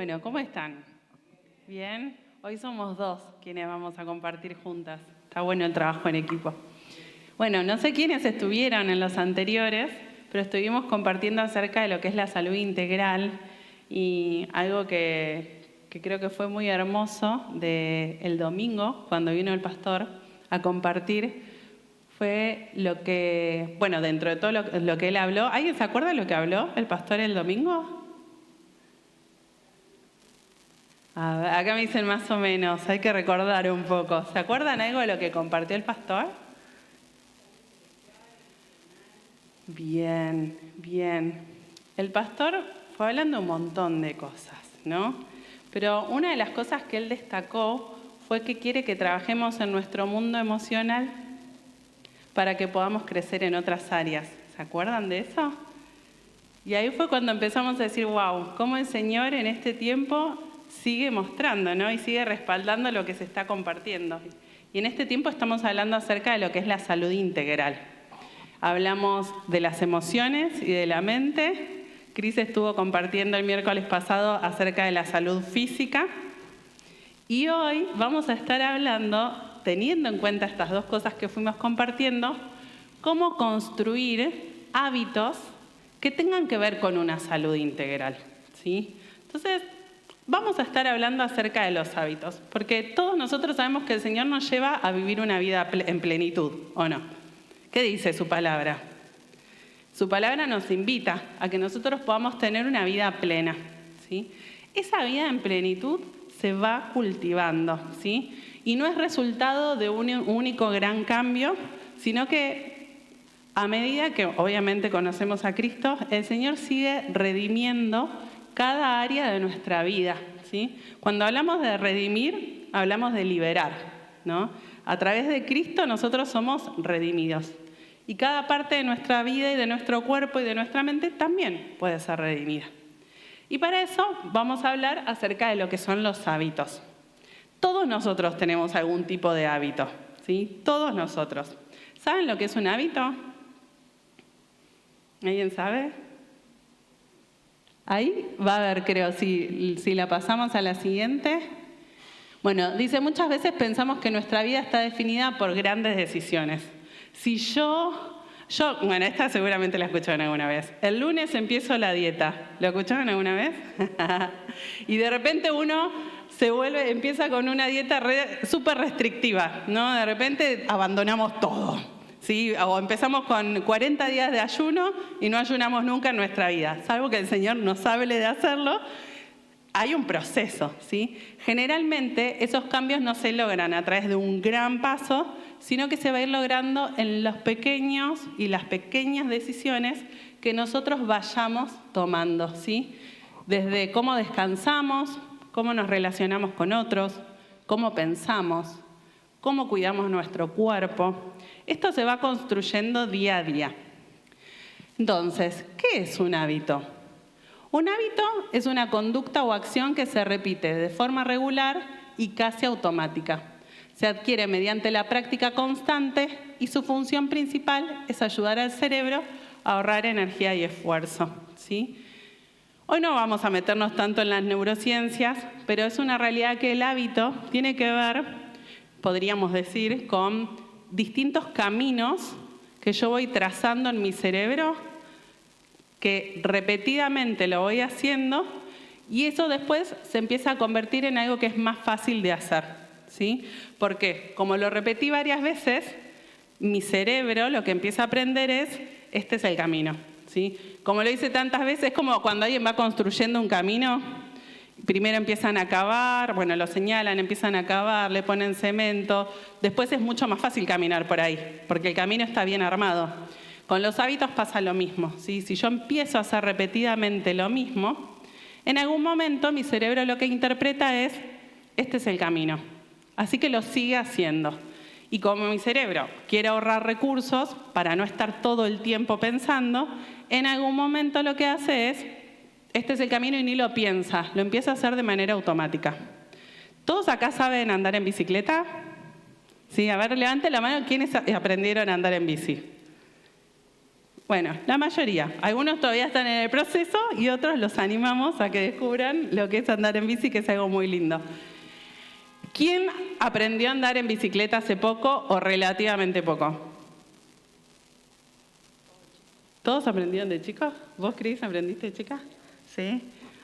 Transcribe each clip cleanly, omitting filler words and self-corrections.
Bueno, ¿cómo están? ¿Bien? Hoy somos dos quienes vamos a compartir juntas. Está bueno el trabajo en equipo. Bueno, no sé quiénes estuvieron en los anteriores, pero estuvimos compartiendo acerca de lo que es la salud integral y algo que creo que fue muy hermoso del domingo, cuando vino el pastor a compartir, fue lo que, bueno, dentro de todo lo que él habló. ¿Alguien se acuerda de lo que habló el pastor el domingo? A ver, acá me dicen más o menos, hay que recordar un poco. ¿Se acuerdan algo de lo que compartió el pastor? Bien, bien. El pastor fue hablando un montón de cosas, ¿no? Pero una de las cosas que él destacó fue que quiere que trabajemos en nuestro mundo emocional para que podamos crecer en otras áreas. ¿Se acuerdan de eso? Y ahí fue cuando empezamos a decir, wow, cómo el Señor en este tiempo sigue mostrando, ¿no? Y sigue respaldando lo que se está compartiendo. Y en este tiempo estamos hablando acerca de lo que es la salud integral. Hablamos de las emociones y de la mente. Cris estuvo compartiendo el miércoles pasado acerca de la salud física. Y hoy vamos a estar hablando, teniendo en cuenta estas dos cosas que fuimos compartiendo, cómo construir hábitos que tengan que ver con una salud integral, ¿sí? Entonces, vamos a estar hablando acerca de los hábitos, porque todos nosotros sabemos que el Señor nos lleva a vivir una vida en plenitud, ¿o no? ¿Qué dice su palabra? Su palabra nos invita a que nosotros podamos tener una vida plena, ¿sí? Esa vida en plenitud se va cultivando, ¿sí? Y no es resultado de un único gran cambio, sino que a medida que obviamente conocemos a Cristo, el Señor sigue redimiendo cada área de nuestra vida, ¿sí? Cuando hablamos de redimir, hablamos de liberar, ¿no? A través de Cristo nosotros somos redimidos. Y cada parte de nuestra vida y de nuestro cuerpo y de nuestra mente también puede ser redimida. Y para eso vamos a hablar acerca de lo que son los hábitos. Todos nosotros tenemos algún tipo de hábito, ¿sí? Todos nosotros. ¿Saben lo que es un hábito? ¿Alguien sabe? Ahí va a haber, creo, si la pasamos a la siguiente. Bueno, dice, muchas veces pensamos que nuestra vida está definida por grandes decisiones. Si bueno, esta seguramente la escucharon alguna vez. El lunes empiezo la dieta. ¿Lo escucharon alguna vez? Y de repente uno empieza con una dieta súper restrictiva, ¿no? De repente abandonamos todo, ¿sí? O empezamos con 40 días de ayuno y no ayunamos nunca en nuestra vida. Salvo que el Señor nos hable de hacerlo, hay un proceso, ¿sí? Generalmente esos cambios no se logran a través de un gran paso, sino que se va a ir logrando en los pequeños y las pequeñas decisiones que nosotros vayamos tomando, ¿sí? Desde cómo descansamos, cómo nos relacionamos con otros, cómo pensamos, cómo cuidamos nuestro cuerpo. Esto se va construyendo día a día. Entonces, ¿qué es un hábito? Un hábito es una conducta o acción que se repite de forma regular y casi automática. Se adquiere mediante la práctica constante y su función principal es ayudar al cerebro a ahorrar energía y esfuerzo, ¿sí? Hoy no vamos a meternos tanto en las neurociencias, pero es una realidad que el hábito tiene que ver, podríamos decir, con distintos caminos que yo voy trazando en mi cerebro, que repetidamente lo voy haciendo y eso después se empieza a convertir en algo que es más fácil de hacer, ¿sí? Porque como lo repetí varias veces, mi cerebro lo que empieza a aprender es, este es el camino, ¿sí? Como lo hice tantas veces, es como cuando alguien va construyendo un camino, primero empiezan a cavar, bueno, lo señalan, empiezan a cavar, le ponen cemento, después es mucho más fácil caminar por ahí, porque el camino está bien armado. Con los hábitos pasa lo mismo, ¿sí? Si yo empiezo a hacer repetidamente lo mismo, en algún momento mi cerebro lo que interpreta es, este es el camino, así que lo sigue haciendo. Y como mi cerebro quiere ahorrar recursos para no estar todo el tiempo pensando, en algún momento lo que hace es, este es el camino y ni lo piensa, lo empieza a hacer de manera automática. ¿Todos acá saben andar en bicicleta? Sí, a ver, levante la mano, ¿quiénes aprendieron a andar en bici? Bueno, la mayoría. Algunos todavía están en el proceso y otros los animamos a que descubran lo que es andar en bici, que es algo muy lindo. ¿Quién aprendió a andar en bicicleta hace poco o relativamente poco? ¿Todos aprendieron de chicos? ¿Vos, Cris, aprendiste de chica? Sí.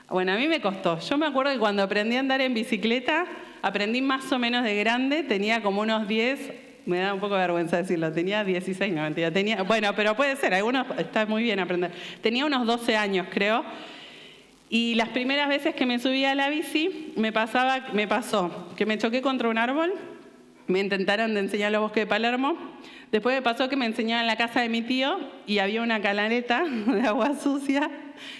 Bueno, a mí me costó. Yo me acuerdo que cuando aprendí a andar en bicicleta, aprendí más o menos de grande, tenía como unos 10, me da un poco de vergüenza decirlo, tenía 16, no mentira, bueno, pero puede ser, algunos está muy bien aprender. Tenía unos 12 años, creo, y las primeras veces que me subía a la bici, me pasó que me choqué contra un árbol, me intentaron de enseñar los bosques de Palermo, después me pasó que me enseñaban en la casa de mi tío y había una canaleta de agua sucia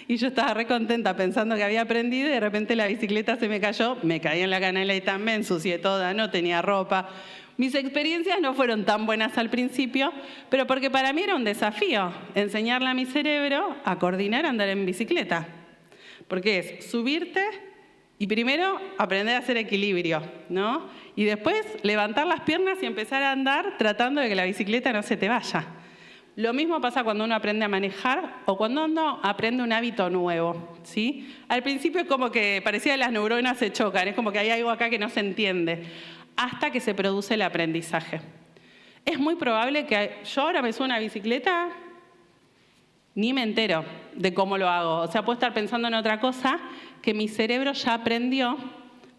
y yo estaba re contenta pensando que había aprendido y de repente la bicicleta se me cayó, me caí en la canaleta, me ensucié toda, no tenía ropa. Mis experiencias no fueron tan buenas al principio, pero porque para mí era un desafío enseñarle a mi cerebro a coordinar andar en bicicleta. Porque es subirte y primero aprender a hacer equilibrio, ¿no? Y después levantar las piernas y empezar a andar tratando de que la bicicleta no se te vaya. Lo mismo pasa cuando uno aprende a manejar o cuando uno aprende un hábito nuevo, ¿sí? Al principio es como que parecía que las neuronas se chocan, es como que hay algo acá que no se entiende, hasta que se produce el aprendizaje. Es muy probable que yo ahora me suba a una bicicleta, ni me entero de cómo lo hago. O sea, puedo estar pensando en otra cosa que mi cerebro ya aprendió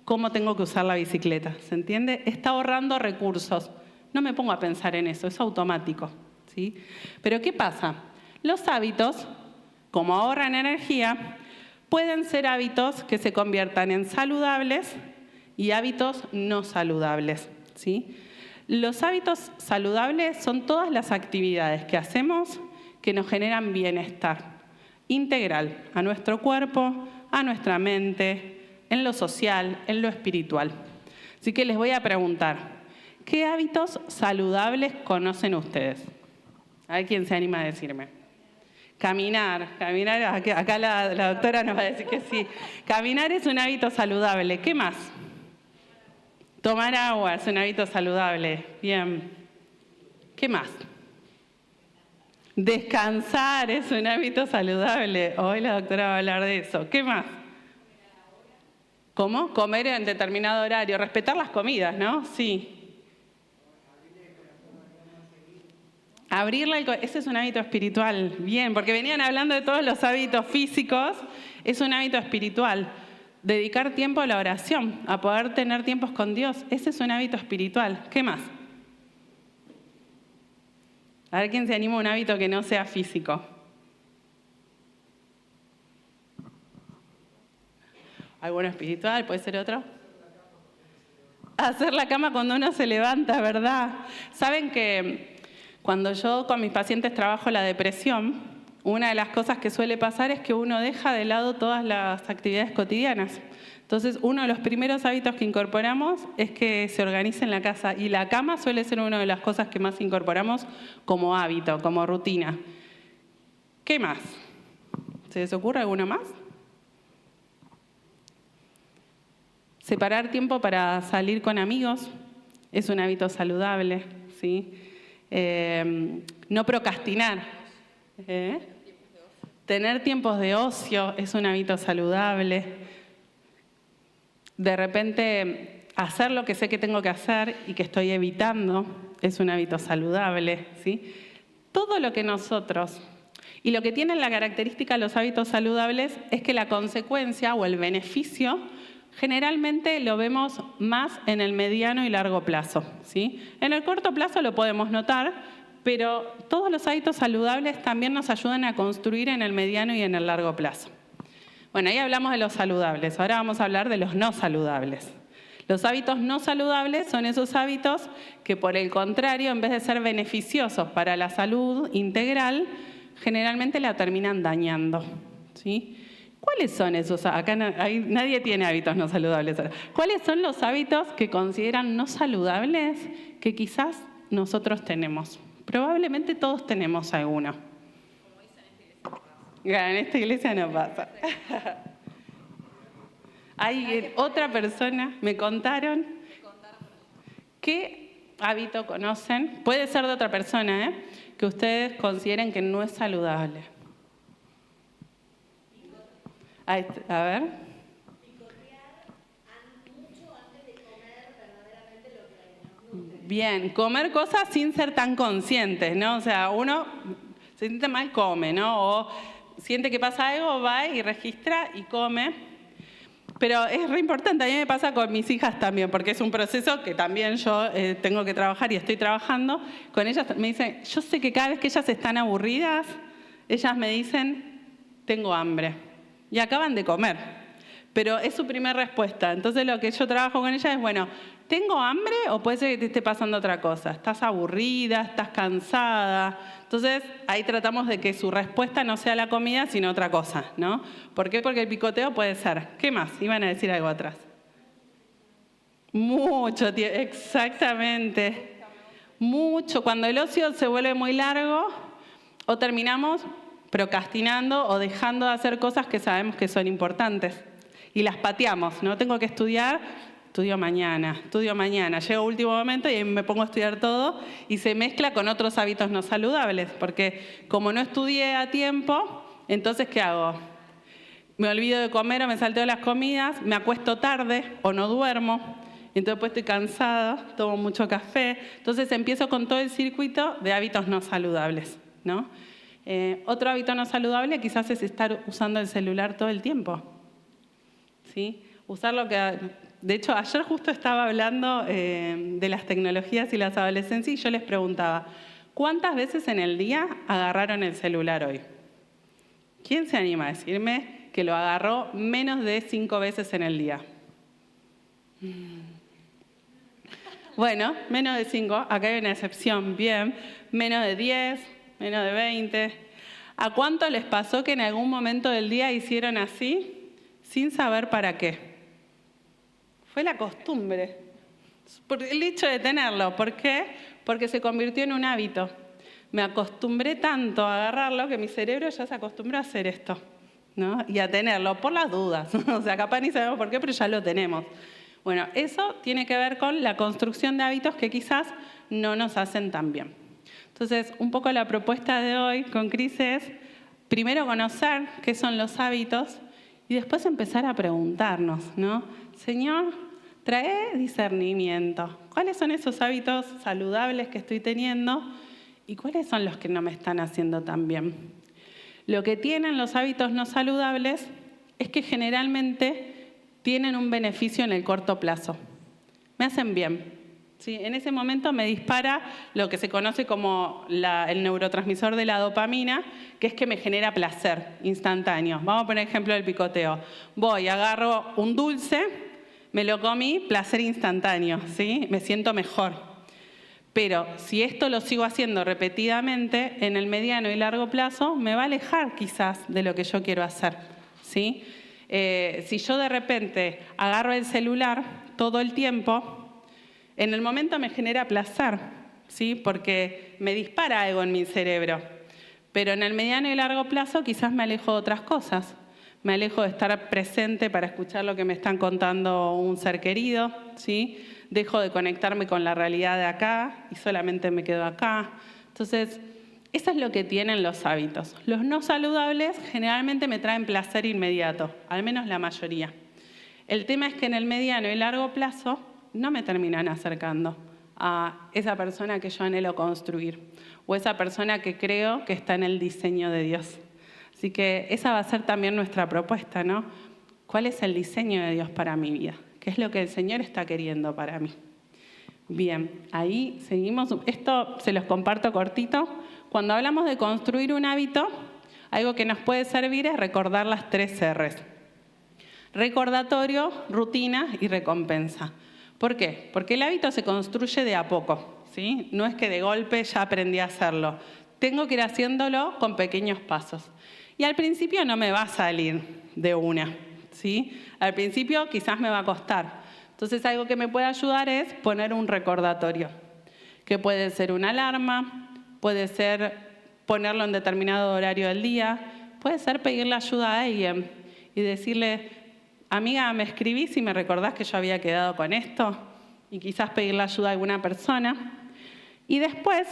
cómo tengo que usar la bicicleta. ¿Se entiende? Está ahorrando recursos. No me pongo a pensar en eso, es automático, ¿sí? Pero ¿qué pasa? Los hábitos, como ahorran energía, pueden ser hábitos que se conviertan en saludables y hábitos no saludables, ¿sí? Los hábitos saludables son todas las actividades que hacemos que nos generan bienestar integral a nuestro cuerpo, a nuestra mente, en lo social, en lo espiritual. Así que les voy a preguntar, ¿qué hábitos saludables conocen ustedes? A ver quién se anima a decirme. Caminar, acá la doctora nos va a decir que sí. Caminar es un hábito saludable. ¿Qué más? Tomar agua es un hábito saludable. Bien. ¿Qué más? Descansar es un hábito saludable. Hoy la doctora va a hablar de eso. ¿Qué más? ¿Cómo? Comer en determinado horario. Respetar las comidas, ¿no? Sí. Ese es un hábito espiritual. Bien, porque venían hablando de todos los hábitos físicos. Es un hábito espiritual. Dedicar tiempo a la oración, a poder tener tiempos con Dios. Ese es un hábito espiritual. ¿Qué más? A ver quién se anima a un hábito que no sea físico. ¿Alguno espiritual? ¿Puede ser otro? Hacer la cama cuando uno se levanta, ¿verdad? Saben que cuando yo con mis pacientes trabajo la depresión, una de las cosas que suele pasar es que uno deja de lado todas las actividades cotidianas. Entonces, uno de los primeros hábitos que incorporamos es que se organice en la casa. Y la cama suele ser una de las cosas que más incorporamos como hábito, como rutina. ¿Qué más? ¿Se les ocurre alguno más? Separar tiempo para salir con amigos es un hábito saludable, ¿sí? No procrastinar. Tener tiempos de ocio es un hábito saludable. De repente, hacer lo que sé que tengo que hacer y que estoy evitando es un hábito saludable, ¿sí? Todo lo que nosotros... Y lo que tienen la característica de los hábitos saludables es que la consecuencia o el beneficio generalmente lo vemos más en el mediano y largo plazo, ¿sí? En el corto plazo lo podemos notar, pero todos los hábitos saludables también nos ayudan a construir en el mediano y en el largo plazo. Bueno, ahí hablamos de los saludables, ahora vamos a hablar de los no saludables. Los hábitos no saludables son esos hábitos que, por el contrario, en vez de ser beneficiosos para la salud integral, generalmente la terminan dañando, ¿sí? ¿Cuáles son esos? Acá nadie tiene hábitos no saludables. ¿Cuáles son los hábitos que consideran no saludables que quizás nosotros tenemos? Probablemente todos tenemos alguno. En esta iglesia no pasa. Hay otra persona, me contaron que hábito conocen? Puede ser de otra persona, que ustedes consideren que no es saludable. A ver. Bien, comer cosas sin ser tan conscientes, ¿no? O sea, uno se siente mal, come, ¿no? O siente que pasa algo, va y registra y come. Pero es re importante, a mí me pasa con mis hijas también, porque es un proceso que también yo tengo que trabajar y estoy trabajando. Con ellas me dicen, yo sé que cada vez que ellas están aburridas, ellas me dicen, tengo hambre. Y acaban de comer. Pero es su primera respuesta. Entonces lo que yo trabajo con ella es, bueno, ¿tengo hambre o puede ser que te esté pasando otra cosa? ¿Estás aburrida? ¿Estás cansada? Entonces ahí tratamos de que su respuesta no sea la comida, sino otra cosa, ¿no? ¿Por qué? Porque el picoteo puede ser. ¿Qué más? Iban a decir algo atrás. Mucho, exactamente. Mucho. Cuando el ocio se vuelve muy largo, o terminamos procrastinando o dejando de hacer cosas que sabemos que son importantes. Y las pateamos, ¿no? Tengo que estudiar, estudio mañana. Llega último momento y me pongo a estudiar todo y se mezcla con otros hábitos no saludables, porque como no estudié a tiempo, entonces ¿qué hago? Me olvido de comer o me salteo las comidas, me acuesto tarde o no duermo, entonces después estoy cansada, tomo mucho café, entonces empiezo con todo el circuito de hábitos no saludables, ¿no? Otro hábito no saludable quizás es estar usando el celular todo el tiempo. ¿Sí? Usar lo que... De hecho, ayer justo estaba hablando de las tecnologías y las adolescencias y yo les preguntaba, ¿cuántas veces en el día agarraron el celular hoy? ¿Quién se anima a decirme que lo agarró menos de 5 veces en el día? Bueno, menos de 5, acá hay una excepción, bien, menos de 10, menos de 20. ¿A cuánto les pasó que en algún momento del día hicieron así? Sin saber para qué. Fue la costumbre, por el hecho de tenerlo. ¿Por qué? Porque se convirtió en un hábito. Me acostumbré tanto a agarrarlo que mi cerebro ya se acostumbró a hacer esto, ¿no? Y a tenerlo, por las dudas. O sea, capaz ni sabemos por qué, pero ya lo tenemos. Bueno, eso tiene que ver con la construcción de hábitos que quizás no nos hacen tan bien. Entonces, un poco la propuesta de hoy con Cris es, primero conocer qué son los hábitos, y después empezar a preguntarnos, ¿no? Señor, trae discernimiento. ¿Cuáles son esos hábitos saludables que estoy teniendo y cuáles son los que no me están haciendo tan bien? Lo que tienen los hábitos no saludables es que generalmente tienen un beneficio en el corto plazo. Me hacen bien. ¿Sí? En ese momento me dispara lo que se conoce como el neurotransmisor de la dopamina, que es que me genera placer instantáneo. Vamos a poner ejemplo del picoteo. Voy, agarro un dulce, me lo comí, placer instantáneo, ¿sí? Me siento mejor. Pero si esto lo sigo haciendo repetidamente, en el mediano y largo plazo me va a alejar quizás de lo que yo quiero hacer, ¿sí? Si yo de repente agarro el celular todo el tiempo, en el momento me genera placer, ¿sí? Porque me dispara algo en mi cerebro. Pero en el mediano y largo plazo quizás me alejo de otras cosas. Me alejo de estar presente para escuchar lo que me están contando un ser querido, ¿sí? Dejo de conectarme con la realidad de acá y solamente me quedo acá. Entonces, eso es lo que tienen los hábitos. Los no saludables generalmente me traen placer inmediato, al menos la mayoría. El tema es que en el mediano y largo plazo no me terminan acercando a esa persona que yo anhelo construir o esa persona que creo que está en el diseño de Dios. Así que esa va a ser también nuestra propuesta, ¿no? ¿Cuál es el diseño de Dios para mi vida? ¿Qué es lo que el Señor está queriendo para mí? Bien, ahí seguimos. Esto se los comparto cortito. Cuando hablamos de construir un hábito, algo que nos puede servir es recordar las 3 R's. Recordatorio, rutina y recompensa. ¿Por qué? Porque el hábito se construye de a poco, ¿sí? No es que de golpe ya aprendí a hacerlo. Tengo que ir haciéndolo con pequeños pasos. Y al principio no me va a salir de una, ¿sí? Al principio quizás me va a costar. Entonces algo que me puede ayudar es poner un recordatorio, que puede ser una alarma, puede ser ponerlo en determinado horario del día, puede ser pedirle ayuda a alguien y decirle, amiga, ¿me escribís y me recordás que yo había quedado con esto? y quizás pedirle ayuda a alguna persona. Y después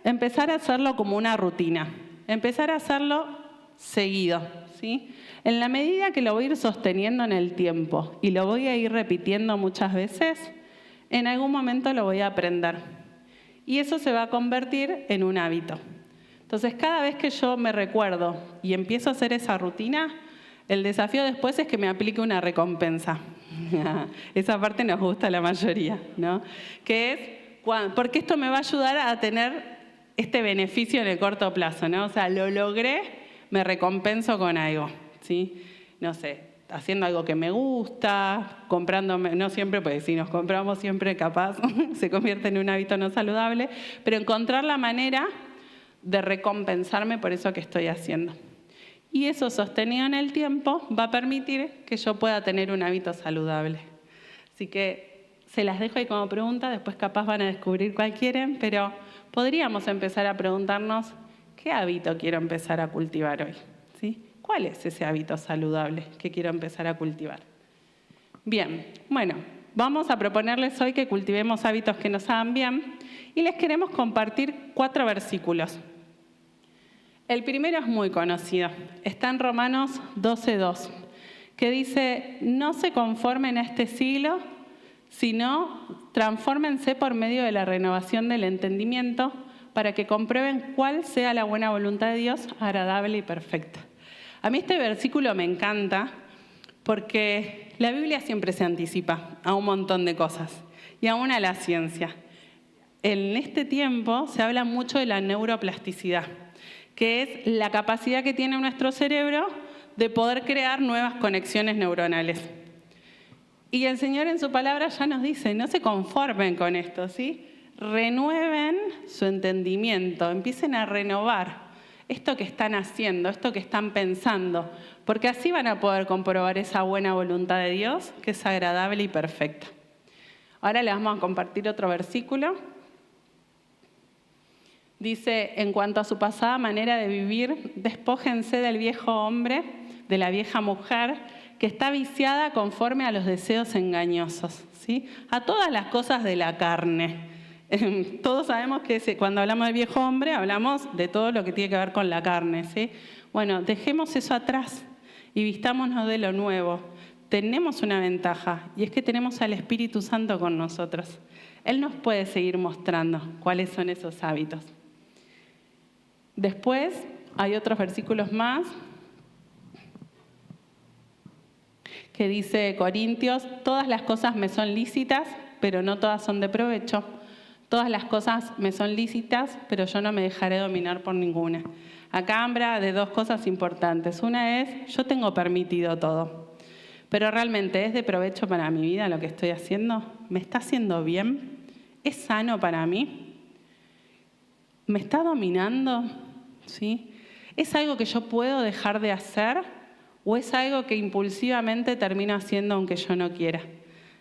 empezar a hacerlo como una rutina, empezar a hacerlo seguido, ¿sí? En la medida que lo voy a ir sosteniendo en el tiempo y lo voy a ir repitiendo muchas veces, en algún momento lo voy a aprender. Y eso se va a convertir en un hábito. Entonces, cada vez que yo me recuerdo y empiezo a hacer esa rutina, el desafío después es que me aplique una recompensa. Esa parte nos gusta a la mayoría, ¿no? Que es, porque esto me va a ayudar a tener este beneficio en el corto plazo, ¿no? O sea, lo logré, me recompenso con algo, ¿sí? No sé, haciendo algo que me gusta, comprándome, no siempre, porque si nos compramos siempre capaz, se convierte en un hábito no saludable, pero encontrar la manera de recompensarme por eso que estoy haciendo. Y eso sostenido en el tiempo va a permitir que yo pueda tener un hábito saludable. Así que se las dejo ahí como pregunta, después capaz van a descubrir cuál quieren, pero podríamos empezar a preguntarnos qué hábito quiero empezar a cultivar hoy, ¿sí? ¿Cuál es ese hábito saludable que quiero empezar a cultivar? Bien, bueno, vamos a proponerles hoy que cultivemos hábitos que nos hagan bien y les queremos compartir 4 versículos. El primero es muy conocido, está en Romanos 12:2, que dice: no se conformen a este siglo, sino transfórmense por medio de la renovación del entendimiento para que comprueben cuál sea la buena voluntad de Dios, agradable y perfecta. A mí este versículo me encanta porque la Biblia siempre se anticipa a un montón de cosas y aún a la ciencia. En este tiempo se habla mucho de la neuroplasticidad, que es la capacidad que tiene nuestro cerebro de poder crear nuevas conexiones neuronales. Y el Señor en su palabra ya nos dice, no se conformen con esto, ¿sí? Renueven su entendimiento, empiecen a renovar esto que están haciendo, esto que están pensando, porque así van a poder comprobar esa buena voluntad de Dios, que es agradable y perfecta. Ahora les vamos a compartir otro versículo. Dice, en cuanto a su pasada manera de vivir, despójense del viejo hombre, de la vieja mujer, que está viciada conforme a los deseos engañosos, ¿sí? A todas las cosas de la carne. Todos sabemos que cuando hablamos del viejo hombre, hablamos de todo lo que tiene que ver con la carne, ¿sí? Bueno, dejemos eso atrás y vistámonos de lo nuevo. Tenemos una ventaja, y es que tenemos al Espíritu Santo con nosotros. Él nos puede seguir mostrando cuáles son esos hábitos. Después hay otros versículos más que dice Corintios, todas las cosas me son lícitas, pero no todas son de provecho. Todas las cosas me son lícitas, pero yo no me dejaré dominar por ninguna. Acá habla de 2 cosas importantes. Una es, yo tengo permitido todo, pero realmente ¿es de provecho para mi vida lo que estoy haciendo? ¿Me está haciendo bien? ¿Es sano para mí? ¿Me está dominando? ¿Sí? ¿Es algo que yo puedo dejar de hacer o es algo que impulsivamente termino haciendo aunque yo no quiera?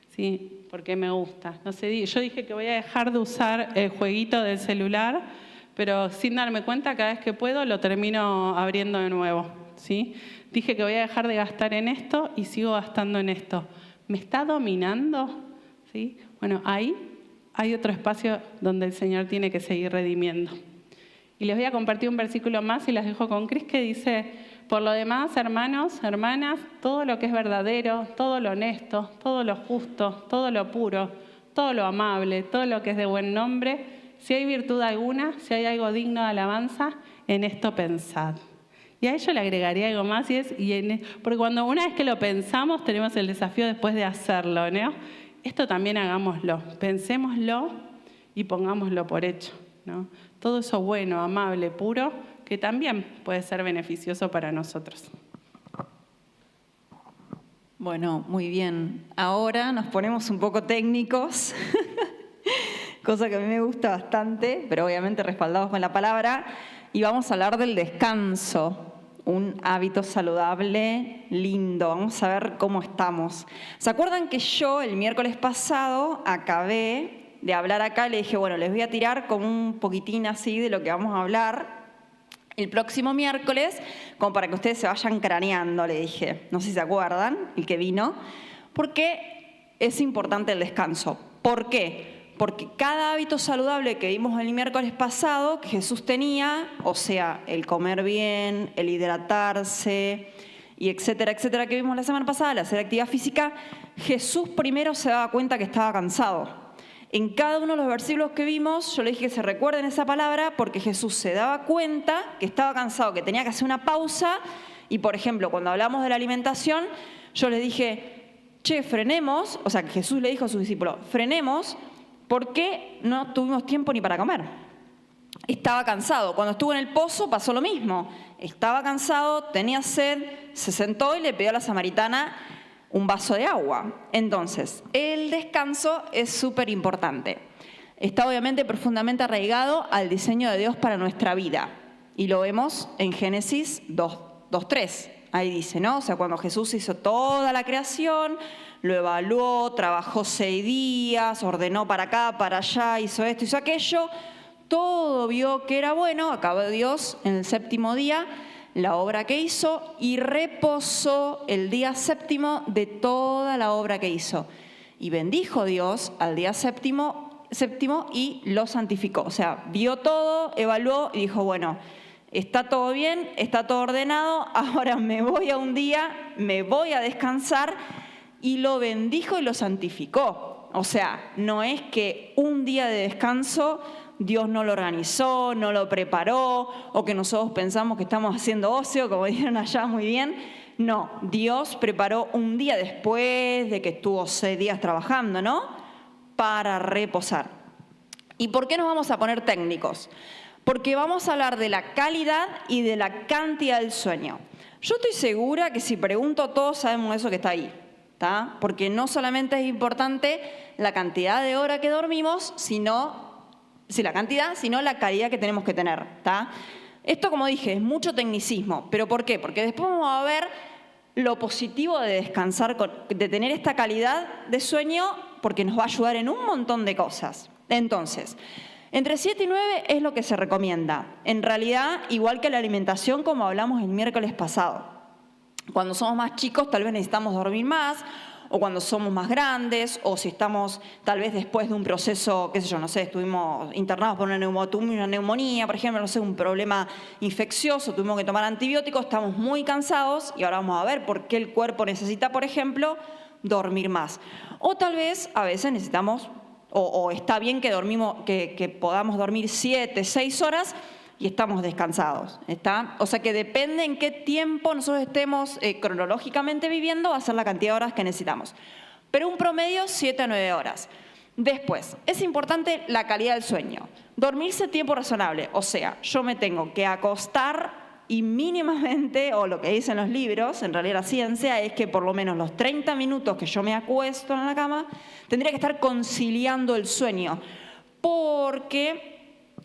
¿Sí? Porque me gusta. No sé, yo dije que voy a dejar de usar el jueguito del celular, pero sin darme cuenta cada vez que puedo lo termino abriendo de nuevo. ¿Sí? Dije que voy a dejar de gastar en esto y sigo gastando en esto. ¿Me está dominando? ¿Sí? Bueno, ahí hay otro espacio donde el Señor tiene que seguir redimiendo. Y les voy a compartir un versículo más y las dejo con Cris que dice, por lo demás, hermanos, hermanas, todo lo que es verdadero, todo lo honesto, todo lo justo, todo lo puro, todo lo amable, todo lo que es de buen nombre, si hay virtud alguna, si hay algo digno de alabanza, en esto pensad. Y a ello le agregaría algo más, porque cuando una vez que lo pensamos, tenemos el desafío después de hacerlo, ¿no? Esto también hagámoslo, pensémoslo y pongámoslo por hecho, ¿no? Todo eso bueno, amable, puro, que también puede ser beneficioso para nosotros. Bueno, muy bien. Ahora nos ponemos un poco técnicos, cosa que a mí me gusta bastante, pero obviamente respaldados con la palabra, y vamos a hablar del descanso, un hábito saludable, lindo. Vamos a ver cómo estamos. ¿Se acuerdan que yo el miércoles pasado acabé de hablar acá? Le dije, bueno, les voy a tirar como un poquitín así de lo que vamos a hablar el próximo miércoles, como para que ustedes se vayan craneando, le dije. No sé si se acuerdan, el que vino, porque es importante el descanso. ¿Por qué? Porque cada hábito saludable que vimos el miércoles pasado, que Jesús tenía, o sea, el comer bien, el hidratarse, y etcétera, etcétera, que vimos la semana pasada, el hacer actividad física, Jesús primero se daba cuenta que estaba cansado. En cada uno de los versículos que vimos, yo le dije que se recuerden esa palabra porque Jesús se daba cuenta que estaba cansado, que tenía que hacer una pausa. Y, por ejemplo, cuando hablamos de la alimentación, yo les dije, che, frenemos, o sea, que Jesús le dijo a sus discípulos, frenemos porque no tuvimos tiempo ni para comer. Estaba cansado. Cuando estuvo en el pozo pasó lo mismo. Estaba cansado, tenía sed, se sentó y le pidió a la samaritana un vaso de agua. Entonces, el descanso es súper importante. Está obviamente profundamente arraigado al diseño de Dios para nuestra vida. Y lo vemos en Génesis 2:3. Ahí dice, ¿no? O sea, cuando Jesús hizo toda la creación, lo evaluó, trabajó 6 días, ordenó para acá, para allá, hizo esto, hizo aquello. Todo vio que era bueno, acabó Dios en el 7º día la obra que hizo y reposó el día 7º de toda la obra que hizo. Y bendijo Dios al día 7º y lo santificó. O sea, vio todo, evaluó y dijo, bueno, está todo bien, está todo ordenado, ahora me voy a un día, me voy a descansar, y lo bendijo y lo santificó. O sea, no es que un día de descanso Dios no lo organizó, no lo preparó, o que nosotros pensamos que estamos haciendo ocio, como dijeron allá muy bien. No, Dios preparó un día después de que estuvo 6 días trabajando, ¿no? Para reposar. ¿Y por qué nos vamos a poner técnicos? Porque vamos a hablar de la calidad y de la cantidad del sueño. Yo estoy segura que si pregunto, todos sabemos eso que está ahí, ¿tá? Porque no solamente es importante la cantidad de horas que dormimos, sino la calidad que tenemos que tener, ¿tá? Esto, como dije, es mucho tecnicismo. ¿Pero por qué? Porque después vamos a ver lo positivo de descansar, de tener esta calidad de sueño, porque nos va a ayudar en un montón de cosas. Entonces, entre 7 y 9 es lo que se recomienda. En realidad, igual que la alimentación, como hablamos el miércoles pasado. Cuando somos más chicos, tal vez necesitamos dormir más, o cuando somos más grandes, o si estamos tal vez después de un proceso, qué sé yo, no sé, estuvimos internados por una neumonía, por ejemplo, no sé, un problema infeccioso, tuvimos que tomar antibióticos, estamos muy cansados y ahora vamos a ver por qué el cuerpo necesita, por ejemplo, dormir más. O tal vez a veces necesitamos, o está bien que podamos dormir 7, 6 horas y estamos descansados, ¿está? O sea que depende en qué tiempo nosotros estemos cronológicamente viviendo, va a ser la cantidad de horas que necesitamos. Pero un promedio, 7 a 9 horas. Después, es importante la calidad del sueño. Dormirse tiempo razonable, o sea, yo me tengo que acostar y mínimamente, o lo que dicen los libros, en realidad la ciencia, es que por lo menos los 30 minutos que yo me acuesto en la cama, tendría que estar conciliando el sueño, porque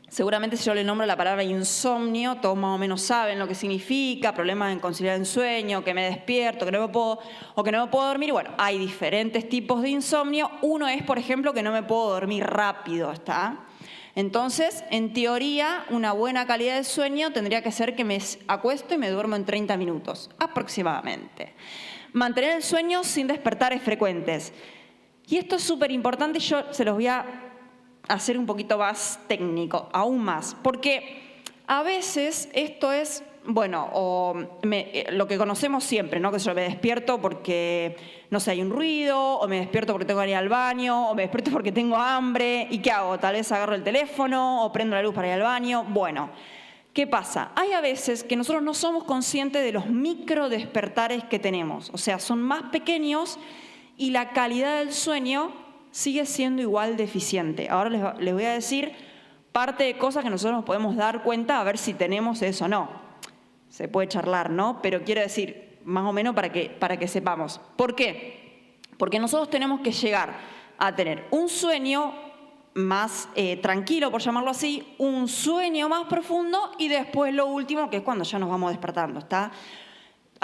seguramente si yo le nombro la palabra insomnio, todos más o menos saben lo que significa, problemas en conciliar el sueño, que me despierto, que no me puedo dormir. Bueno, hay diferentes tipos de insomnio. Uno es, por ejemplo, que no me puedo dormir rápido, ¿está? Entonces, en teoría, una buena calidad de sueño tendría que ser que me acuesto y me duermo en 30 minutos, aproximadamente. Mantener el sueño sin despertares frecuentes. Y esto es súper importante, yo se los voy a hacer un poquito más técnico, aún más, porque a veces esto es, bueno, lo que conocemos siempre, ¿no? Que yo me despierto porque, no sé, hay un ruido, o me despierto porque tengo que ir al baño, o me despierto porque tengo hambre, ¿y qué hago? Tal vez agarro el teléfono, o prendo la luz para ir al baño. Bueno, ¿qué pasa? Hay a veces que nosotros no somos conscientes de los micro despertares que tenemos, o sea, son más pequeños y la calidad del sueño sigue siendo igual deficiente. Ahora les voy a decir parte de cosas que nosotros nos podemos dar cuenta a ver si tenemos eso o no. Se puede charlar, ¿no? Pero quiero decir, más o menos para que sepamos. ¿Por qué? Porque nosotros tenemos que llegar a tener un sueño más tranquilo, por llamarlo así, un sueño más profundo y después lo último, que es cuando ya nos vamos despertando, ¿está?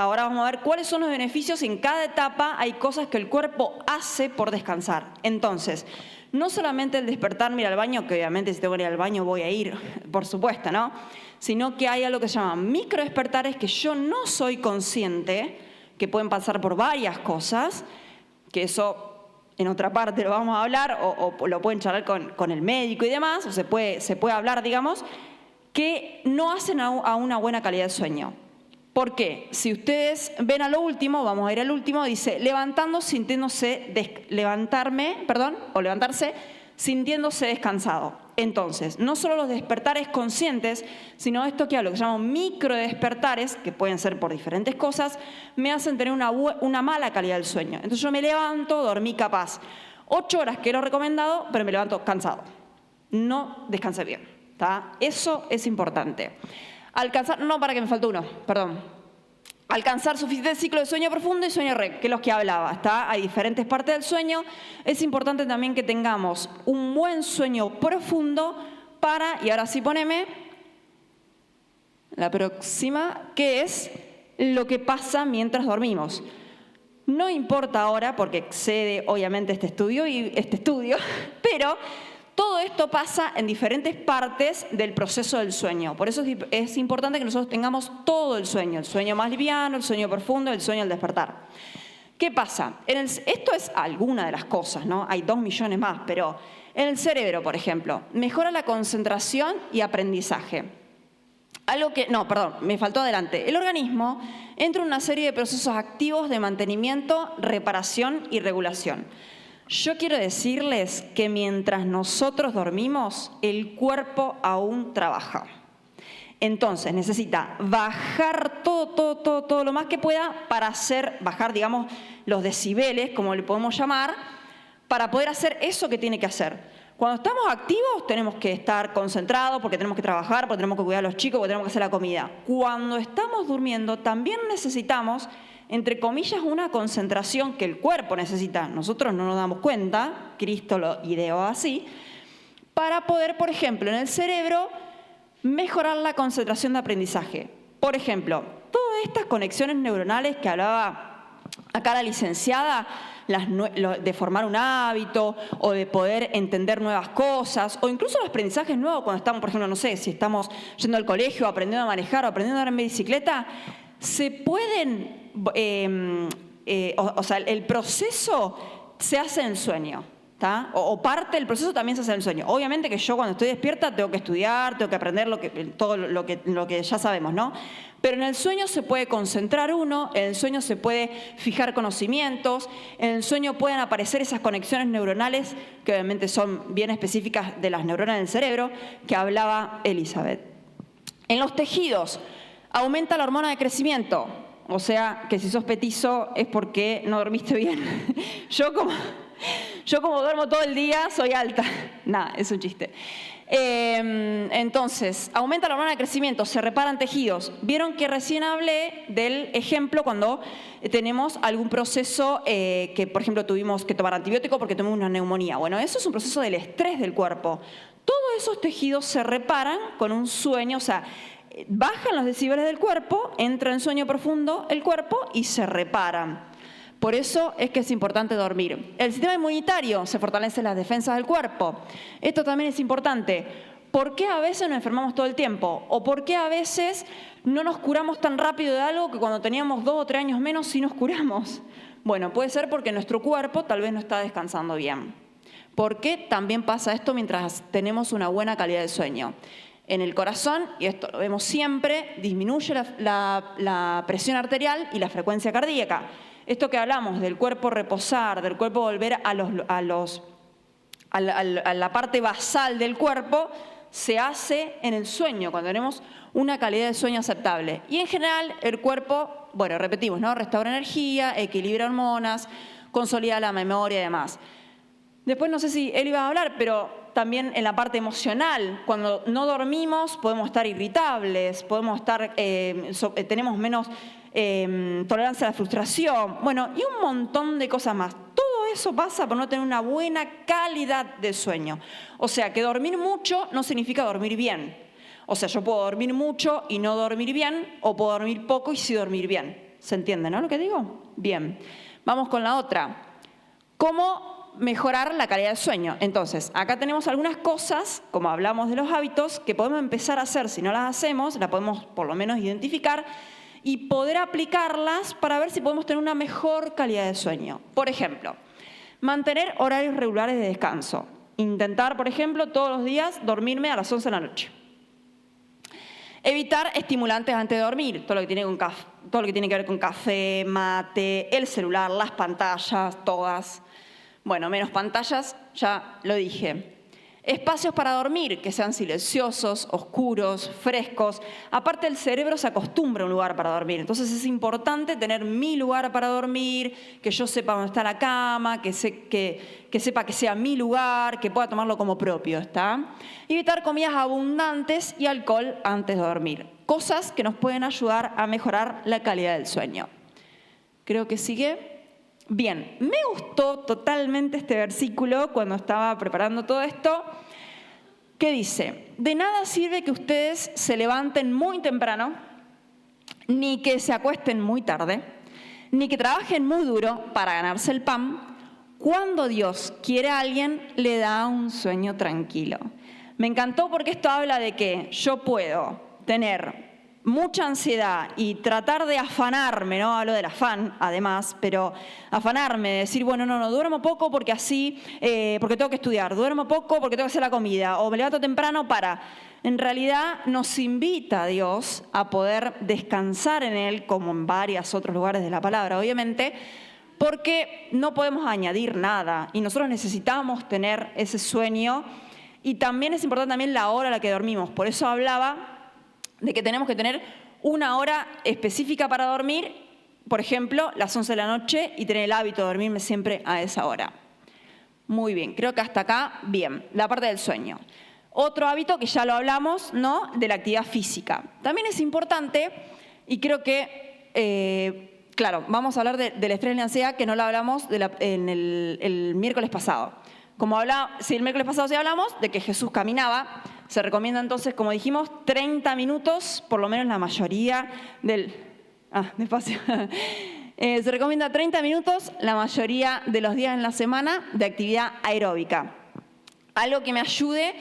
Ahora vamos a ver cuáles son los beneficios. En cada etapa hay cosas que el cuerpo hace por descansar. Entonces, no solamente el despertarme, ir al baño, que obviamente si tengo que ir al baño voy a ir, por supuesto, ¿no? Sino que hay algo que se llama microdespertares que yo no soy consciente, que pueden pasar por varias cosas, que eso en otra parte lo vamos a hablar, o lo pueden charlar con el médico y demás, o se puede hablar, digamos, que no hacen a una buena calidad de sueño. ¿Por qué? Si ustedes ven a lo último, vamos a ir al último, dice, levantarse sintiéndose descansado. Entonces, no solo los despertares conscientes, sino esto que hablo, que se llaman microdespertares, que pueden ser por diferentes cosas, me hacen tener una mala calidad del sueño. Entonces yo me levanto, dormí capaz 8 horas, que es lo recomendado, pero me levanto cansado. No descansé bien, ¿tá? Eso es importante. Alcanzar suficiente ciclo de sueño profundo y sueño REM, que es los que hablaba, ¿está? Hay diferentes partes del sueño. Es importante también que tengamos un buen sueño profundo y ahora sí poneme la próxima, que es lo que pasa mientras dormimos. No importa ahora, porque excede obviamente este estudio, pero todo esto pasa en diferentes partes del proceso del sueño. Por eso es importante que nosotros tengamos todo el sueño más liviano, el sueño profundo, el sueño al despertar. ¿Qué pasa? Esto es alguna de las cosas, ¿no? Hay 2 millones más, pero en el cerebro, por ejemplo, mejora la concentración y aprendizaje. Me faltó adelante. El organismo entra en una serie de procesos activos de mantenimiento, reparación y regulación. Yo quiero decirles que mientras nosotros dormimos, el cuerpo aún trabaja. Entonces necesita bajar todo lo más que pueda para bajar, digamos, los decibeles, como le podemos llamar, para poder hacer eso que tiene que hacer. Cuando estamos activos tenemos que estar concentrados porque tenemos que trabajar, porque tenemos que cuidar a los chicos, porque tenemos que hacer la comida. Cuando estamos durmiendo también necesitamos, entre comillas, una concentración que el cuerpo necesita. Nosotros no nos damos cuenta, Cristo lo ideó así, para poder, por ejemplo, en el cerebro, mejorar la concentración de aprendizaje. Por ejemplo, todas estas conexiones neuronales que hablaba acá la licenciada, de formar un hábito o de poder entender nuevas cosas, o incluso los aprendizajes nuevos cuando estamos, por ejemplo, no sé, si estamos yendo al colegio, aprendiendo a manejar o aprendiendo a andar en bicicleta, se pueden, el proceso se hace en el sueño, ¿tá? O parte del proceso también se hace en el sueño. Obviamente que yo cuando estoy despierta tengo que estudiar, tengo que aprender todo lo que ya sabemos, ¿no? Pero en el sueño se puede concentrar uno, en el sueño se puede fijar conocimientos, en el sueño pueden aparecer esas conexiones neuronales que obviamente son bien específicas de las neuronas del cerebro que hablaba Elizabeth. En los tejidos aumenta la hormona de crecimiento, o sea que si sos petizo es porque no dormiste bien. Yo como duermo todo el día soy alta. Nada, es un chiste. Entonces, aumenta la hormona de crecimiento, se reparan tejidos. Vieron que recién hablé del ejemplo cuando tenemos algún proceso que, por ejemplo, tuvimos que tomar antibiótico porque tuvimos una neumonía. Bueno, eso es un proceso del estrés del cuerpo. Todos esos tejidos se reparan con un sueño, o sea, bajan los decibeles del cuerpo, entra en sueño profundo el cuerpo y se reparan. Por eso es que es importante dormir. El sistema inmunitario se fortalece las defensas del cuerpo. Esto también es importante. ¿Por qué a veces nos enfermamos todo el tiempo? ¿O por qué a veces no nos curamos tan rápido de algo que cuando teníamos 2 o 3 años menos sí nos curamos? Bueno, puede ser porque nuestro cuerpo tal vez no está descansando bien. ¿Por qué también pasa esto mientras tenemos una buena calidad de sueño? En el corazón, y esto lo vemos siempre, disminuye la presión arterial y la frecuencia cardíaca. Esto que hablamos del cuerpo reposar, del cuerpo volver a la parte basal del cuerpo, se hace en el sueño, cuando tenemos una calidad de sueño aceptable. Y en general el cuerpo, bueno, repetimos, ¿no? Restaura energía, equilibra hormonas, consolida la memoria y demás. Después no sé si él iba a hablar, pero también en la parte emocional, cuando no dormimos podemos estar irritables, tenemos menos tolerancia a la frustración, bueno, y un montón de cosas más. Todo eso pasa por no tener una buena calidad de sueño. O sea, que dormir mucho no significa dormir bien. O sea, yo puedo dormir mucho y no dormir bien, o puedo dormir poco y sí dormir bien. ¿Se entiende, no, lo que digo? Bien. Vamos con la otra. ¿Cómo mejorar la calidad del sueño? Entonces, acá tenemos algunas cosas, como hablamos de los hábitos, que podemos empezar a hacer. Si no las hacemos, las podemos por lo menos identificar y poder aplicarlas para ver si podemos tener una mejor calidad de sueño. Por ejemplo, Mantener horarios regulares de descanso. Intentar, por ejemplo, todos los días dormirme a las 11 de la noche. Evitar estimulantes antes de dormir, todo lo que tiene que ver con café, mate, el celular, las pantallas, todas. Bueno, menos pantallas, ya lo dije. Espacios para dormir, que sean silenciosos, oscuros, frescos. Aparte, el cerebro se acostumbra a un lugar para dormir. Entonces es importante tener mi lugar para dormir, que yo sepa dónde está la cama, que sepa que sea mi lugar, que pueda tomarlo como propio, ¿está? Evitar comidas abundantes y alcohol antes de dormir. Cosas que nos pueden ayudar a mejorar la calidad del sueño. Creo que sigue. Bien, me gustó totalmente este versículo cuando estaba preparando todo esto, que dice: de nada sirve que ustedes se levanten muy temprano, ni que se acuesten muy tarde, ni que trabajen muy duro para ganarse el pan. Cuando Dios quiere a alguien, le da un sueño tranquilo. Me encantó porque esto habla de que yo puedo tener mucha ansiedad y tratar de afanarme, no hablo del afán además, pero afanarme, decir, bueno, no, duermo poco porque así, porque tengo que estudiar, duermo poco porque tengo que hacer la comida, o me levanto temprano para... En realidad nos invita a Dios a poder descansar en Él, como en varios otros lugares de la palabra, obviamente, porque no podemos añadir nada y nosotros necesitamos tener ese sueño, y también es importante también la hora a la que dormimos. Por eso hablaba de que tenemos que tener una hora específica para dormir, por ejemplo, las 11 de la noche, y tener el hábito de dormirme siempre a esa hora. Muy bien, creo que hasta acá, bien, la parte del sueño. Otro hábito que ya lo hablamos, ¿no?, de la actividad física. También es importante, y creo que, claro, vamos a hablar del estrés y la ansiedad, que no lo hablamos en el miércoles pasado. Si el miércoles pasado sí hablamos de que Jesús caminaba, se recomienda entonces, como dijimos, 30 minutos, por lo menos la mayoría despacio. Se recomienda 30 minutos la mayoría de los días en la semana de actividad aeróbica. Algo que me ayude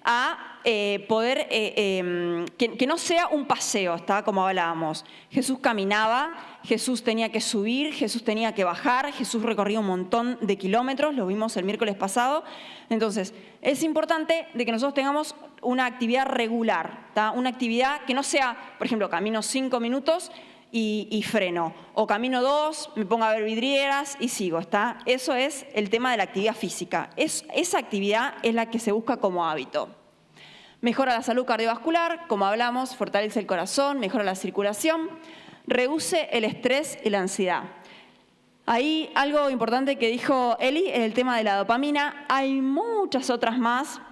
a poder, que no sea un paseo, ¿está? Como hablábamos. Jesús caminaba, Jesús tenía que subir, Jesús tenía que bajar, Jesús recorría un montón de kilómetros, lo vimos el miércoles pasado. Entonces, es importante de que nosotros tengamos una actividad regular, ¿está? Una actividad que no sea, por ejemplo, camino 5 minutos y freno, o camino 2, me pongo a ver vidrieras y sigo, ¿está? Eso es el tema de la actividad física. Esa actividad es la que se busca como hábito. Mejora la salud cardiovascular, como hablamos, fortalece el corazón, mejora la circulación, reduce el estrés y la ansiedad. Ahí algo importante que dijo Eli es el tema de la dopamina. Hay muchas otras más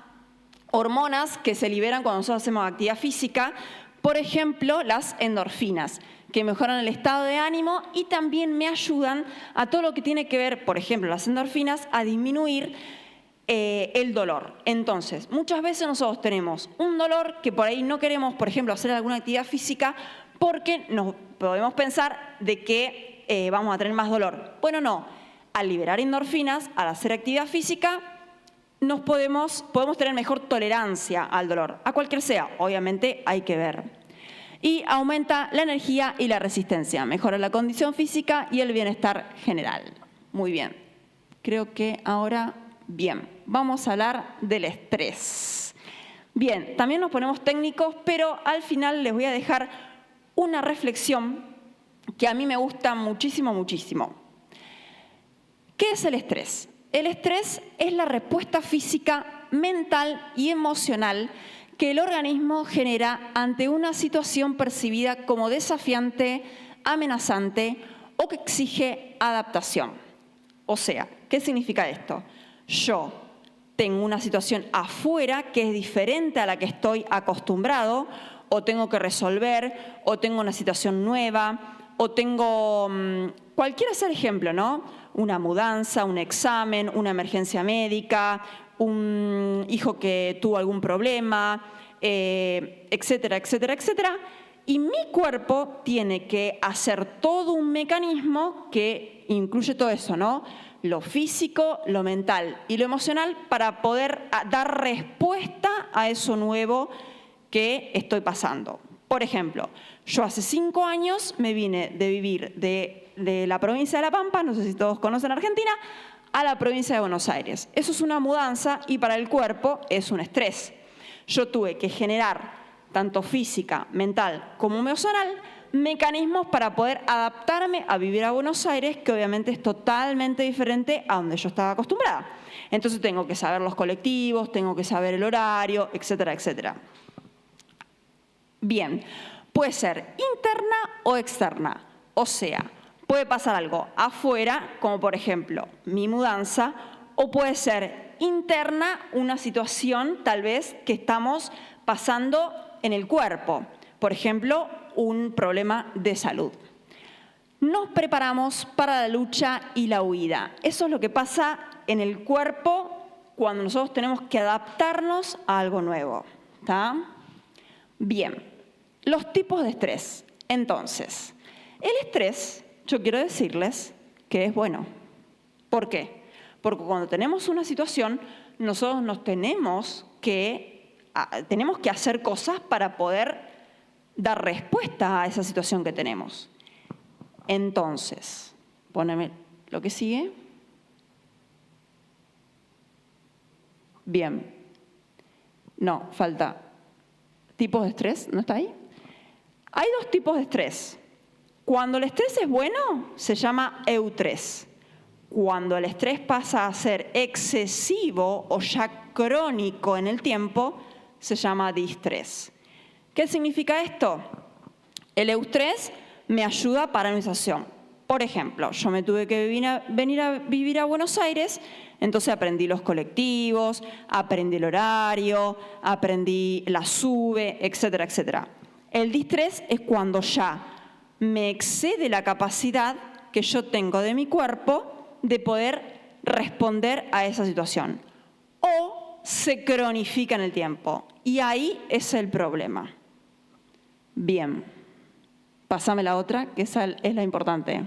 hormonas que se liberan cuando nosotros hacemos actividad física. Por ejemplo, las endorfinas, que mejoran el estado de ánimo y también me ayudan a todo lo que tiene que ver, por ejemplo, las endorfinas, a disminuir el dolor. Entonces, muchas veces nosotros tenemos un dolor que por ahí no queremos, por ejemplo, hacer alguna actividad física porque nos podemos pensar de que vamos a tener más dolor. Bueno, no. Al liberar endorfinas, al hacer actividad física, podemos tener mejor tolerancia al dolor, a cualquier sea. Obviamente hay que ver. Y aumenta la energía y la resistencia, mejora la condición física y el bienestar general. Muy bien. Creo que ahora, bien, vamos a hablar del estrés. Bien, también nos ponemos técnicos, pero al final les voy a dejar una reflexión que a mí me gusta muchísimo, muchísimo. ¿Qué es el estrés? El estrés es la respuesta física, mental y emocional que el organismo genera ante una situación percibida como desafiante, amenazante o que exige adaptación. O sea, ¿qué significa esto? Yo tengo una situación afuera que es diferente a la que estoy acostumbrado, o tengo que resolver, o tengo una situación nueva, o tengo, cualquiera sea el ejemplo, ¿no? Una mudanza, un examen, una emergencia médica, un hijo que tuvo algún problema, etcétera, etcétera, etcétera. Y mi cuerpo tiene que hacer todo un mecanismo que incluye todo eso, ¿no? Lo físico, lo mental y lo emocional para poder dar respuesta a eso nuevo que estoy pasando. Por ejemplo, yo hace 5 años me vine de vivir de la provincia de La Pampa, no sé si todos conocen Argentina, a la provincia de Buenos Aires. Eso es una mudanza y para el cuerpo es un estrés. Yo tuve que generar, tanto física, mental como emocional, mecanismos para poder adaptarme a vivir a Buenos Aires, que obviamente es totalmente diferente a donde yo estaba acostumbrada. Entonces tengo que saber los colectivos, tengo que saber el horario, etcétera, etcétera. Bien, puede ser interna o externa, o sea, puede pasar algo afuera, como por ejemplo mi mudanza, o puede ser interna, una situación tal vez que estamos pasando en el cuerpo, por ejemplo, un problema de salud. Nos preparamos para la lucha y la huida. Eso es lo que pasa en el cuerpo cuando nosotros tenemos que adaptarnos a algo nuevo. ¿Está? Bien, los tipos de estrés. Entonces, el estrés, yo quiero decirles que es bueno. ¿Por qué? Porque cuando tenemos una situación, nosotros nos tenemos que hacer cosas para poder dar respuesta a esa situación que tenemos. Entonces, poneme lo que sigue. Bien. No, falta. ¿Tipos de estrés? ¿No está ahí? Hay dos tipos de estrés. Cuando el estrés es bueno, se llama eustrés. Cuando el estrés pasa a ser excesivo o ya crónico en el tiempo, se llama distrés. ¿Qué significa esto? El eustrés me ayuda para mi situación. Por ejemplo, yo me tuve que venir a vivir a Buenos Aires, entonces aprendí los colectivos, aprendí el horario, aprendí la SUBE, etcétera, etcétera. El distrés es cuando ya me excede la capacidad que yo tengo de mi cuerpo de poder responder a esa situación. O se cronifica en el tiempo. Y ahí es el problema. Bien, pásame la otra, que esa es la importante.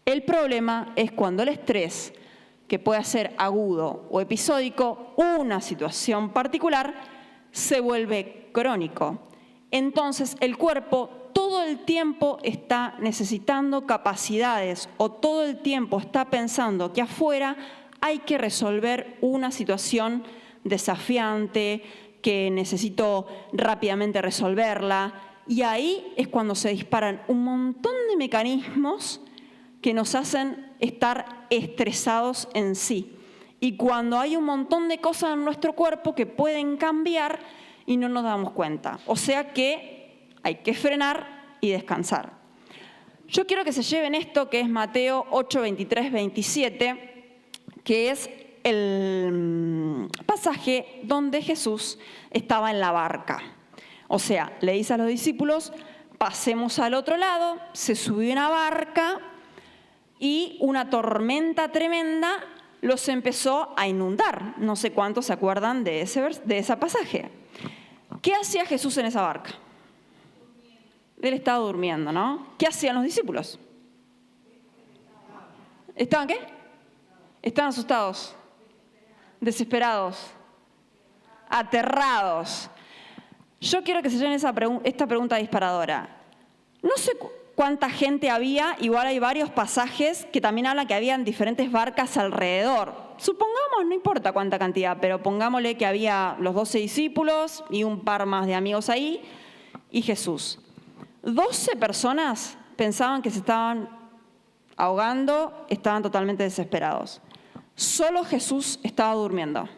El problema es cuando el estrés, que puede ser agudo o episódico, una situación particular, se vuelve crónico. Entonces el cuerpo todo el tiempo está necesitando capacidades o todo el tiempo está pensando que afuera hay que resolver una situación desafiante, que necesito rápidamente resolverla, y ahí es cuando se disparan un montón de mecanismos que nos hacen estar estresados en sí. Y cuando hay un montón de cosas en nuestro cuerpo que pueden cambiar y no nos damos cuenta. O sea que hay que frenar y descansar. Yo quiero que se lleven esto que es Mateo 8, 23, 27, que es el pasaje donde Jesús estaba en la barca. O sea, le dice a los discípulos, pasemos al otro lado, se subió una barca y una tormenta tremenda los empezó a inundar. No sé cuántos se acuerdan de ese pasaje. ¿Qué hacía Jesús en esa barca? Él estaba durmiendo, ¿no? ¿Qué hacían los discípulos? ¿Estaban qué? Estaban asustados, desesperados, aterrados. Yo quiero que se lleven esta pregunta disparadora. No sé cuánta gente había, igual hay varios pasajes que también hablan que habían diferentes barcas alrededor. Supongamos, no importa cuánta cantidad, pero pongámosle que había los 12 discípulos y un par más de amigos ahí y Jesús. 12 personas pensaban que se estaban ahogando, estaban totalmente desesperados. Solo Jesús estaba durmiendo.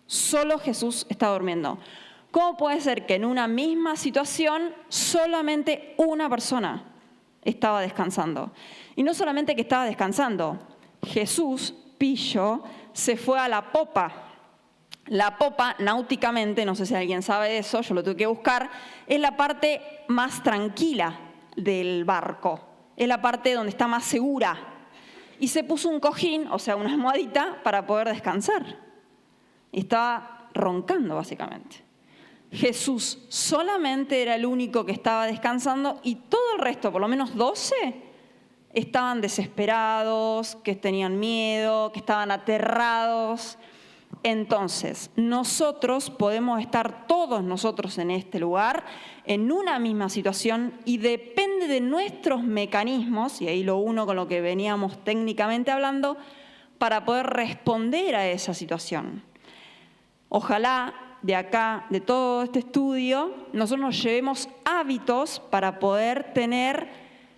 Solo Jesús estaba durmiendo. ¿Cómo puede ser que en una misma situación solamente una persona estaba descansando? Y no solamente que estaba descansando, Jesús, pillo, se fue a la popa. La popa, náuticamente, no sé si alguien sabe de eso, yo lo tuve que buscar, es la parte más tranquila del barco. Es la parte donde está más segura. Y se puso un cojín, o sea, una almohadita, para poder descansar. Estaba roncando, básicamente. Jesús solamente era el único que estaba descansando y todo el resto, por lo menos 12, estaban desesperados, que tenían miedo, que estaban aterrados. Entonces, nosotros podemos estar todos nosotros en este lugar, en una misma situación, y depende depende de nuestros mecanismos, y ahí lo uno con lo que veníamos técnicamente hablando, para poder responder a esa situación. Ojalá de acá, de todo este estudio, nosotros nos llevemos hábitos para poder tener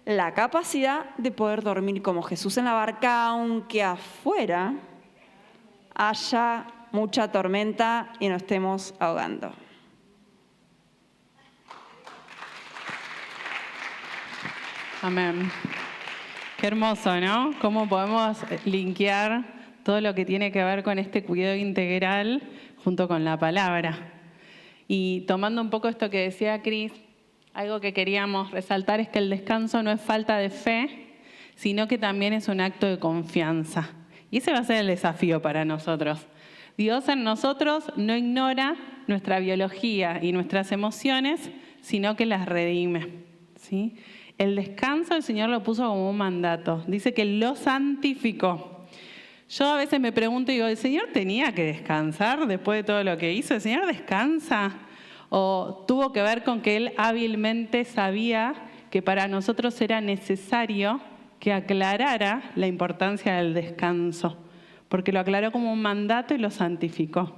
la capacidad de poder dormir como Jesús en la barca, aunque afuera haya mucha tormenta y nos estemos ahogando. Amén. Qué hermoso, ¿no? Cómo podemos linkear todo lo que tiene que ver con este cuidado integral junto con la palabra. Y tomando un poco esto que decía Cris, algo que queríamos resaltar es que el descanso no es falta de fe, sino que también es un acto de confianza. Y ese va a ser el desafío para nosotros. Dios en nosotros no ignora nuestra biología y nuestras emociones, sino que las redime, ¿sí? El descanso el Señor lo puso como un mandato. Dice que lo santificó. Yo a veces me pregunto y digo, ¿el Señor tenía que descansar después de todo lo que hizo? ¿El Señor descansa? ¿O tuvo que ver con que Él hábilmente sabía que para nosotros era necesario que aclarara la importancia del descanso? Porque lo aclaró como un mandato y lo santificó.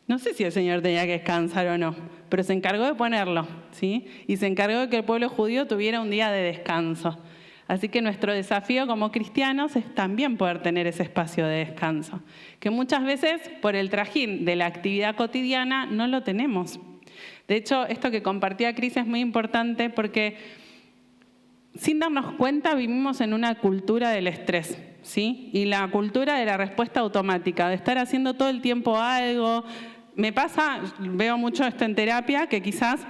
No sé si el Señor tenía que descansar o no, pero se encargó de ponerlo, ¿sí? Y se encargó de que el pueblo judío tuviera un día de descanso. Así que nuestro desafío como cristianos es también poder tener ese espacio de descanso, que muchas veces por el trajín de la actividad cotidiana no lo tenemos. De hecho, esto que compartía Cris es muy importante porque sin darnos cuenta vivimos en una cultura del estrés, ¿sí? Y la cultura de la respuesta automática, de estar haciendo todo el tiempo algo. Me pasa, veo mucho esto en terapia, que quizás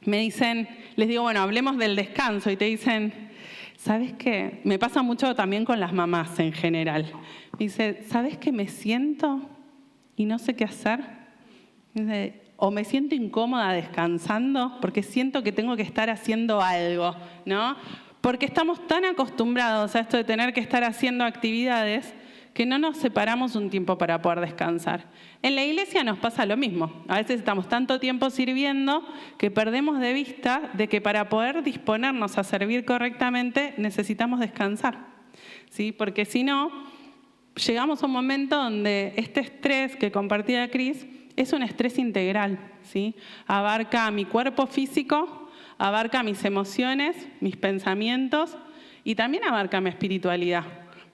me dicen, les digo, bueno, hablemos del descanso, y te dicen, ¿sabes qué? Me pasa mucho también con las mamás en general. Me dice, ¿sabes qué me siento y no sé qué hacer? Dice, o me siento incómoda descansando porque siento que tengo que estar haciendo algo, ¿no? Porque estamos tan acostumbrados a esto de tener que estar haciendo actividades que no nos separamos un tiempo para poder descansar. En la iglesia nos pasa lo mismo. A veces estamos tanto tiempo sirviendo que perdemos de vista de que para poder disponernos a servir correctamente necesitamos descansar, ¿sí? Porque si no, llegamos a un momento donde este estrés que compartía Cris es un estrés integral, ¿sí? Abarca mi cuerpo físico, abarca mis emociones, mis pensamientos y también abarca mi espiritualidad.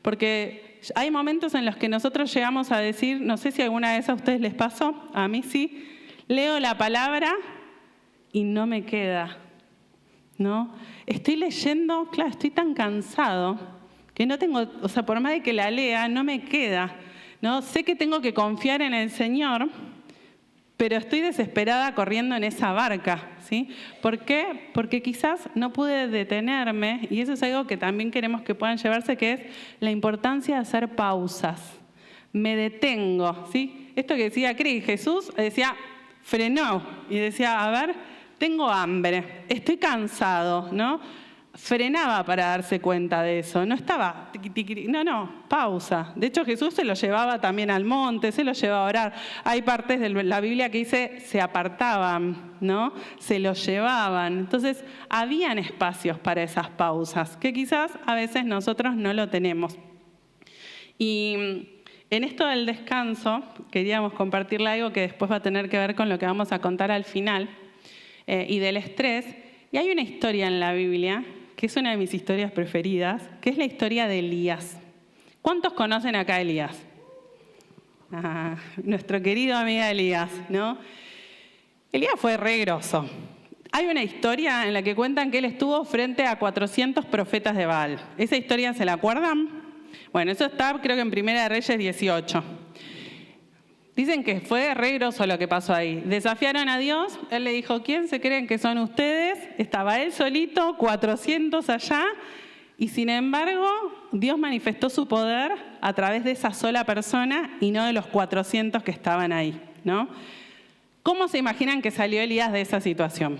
Porque hay momentos en los que nosotros llegamos a decir, no sé si alguna vez a ustedes les pasó, a mí sí, leo la palabra y no me queda, ¿no? Estoy leyendo, claro, estoy tan cansado que no tengo, o sea, por más de que la lea, no me queda, ¿no? Sé que tengo que confiar en el Señor, pero estoy desesperada corriendo en esa barca, ¿sí? ¿Por qué? Porque quizás no pude detenerme, y eso es algo que también queremos que puedan llevarse, que es la importancia de hacer pausas. Me detengo, ¿sí? Esto que decía Cris, Jesús decía, frenó, y decía, a ver, tengo hambre, estoy cansado, ¿no? Frenaba para darse cuenta de eso, no estaba, pausa. De hecho, Jesús se lo llevaba también al monte, se lo llevaba a orar. Hay partes de la Biblia que dice, se apartaban, ¿no? Se lo llevaban. Entonces, habían espacios para esas pausas, que quizás a veces nosotros no lo tenemos. Y en esto del descanso, queríamos compartirle algo que después va a tener que ver con lo que vamos a contar al final, y del estrés. Y hay una historia en la Biblia que es una de mis historias preferidas, que es la historia de Elías. ¿Cuántos conocen acá a Elías? Nuestro querido amigo Elías, ¿no? Elías fue re groso. Hay una historia en la que cuentan que él estuvo frente a 400 profetas de Baal. ¿Esa historia se la acuerdan? Bueno, eso está creo que en Primera de Reyes 18. Dicen que fue re groso lo que pasó ahí. Desafiaron a Dios, Él le dijo, ¿quién se creen que son ustedes? Estaba Él solito, 400 allá, y sin embargo, Dios manifestó su poder a través de esa sola persona y no de los 400 que estaban ahí, ¿no? ¿Cómo se imaginan que salió Elías de esa situación?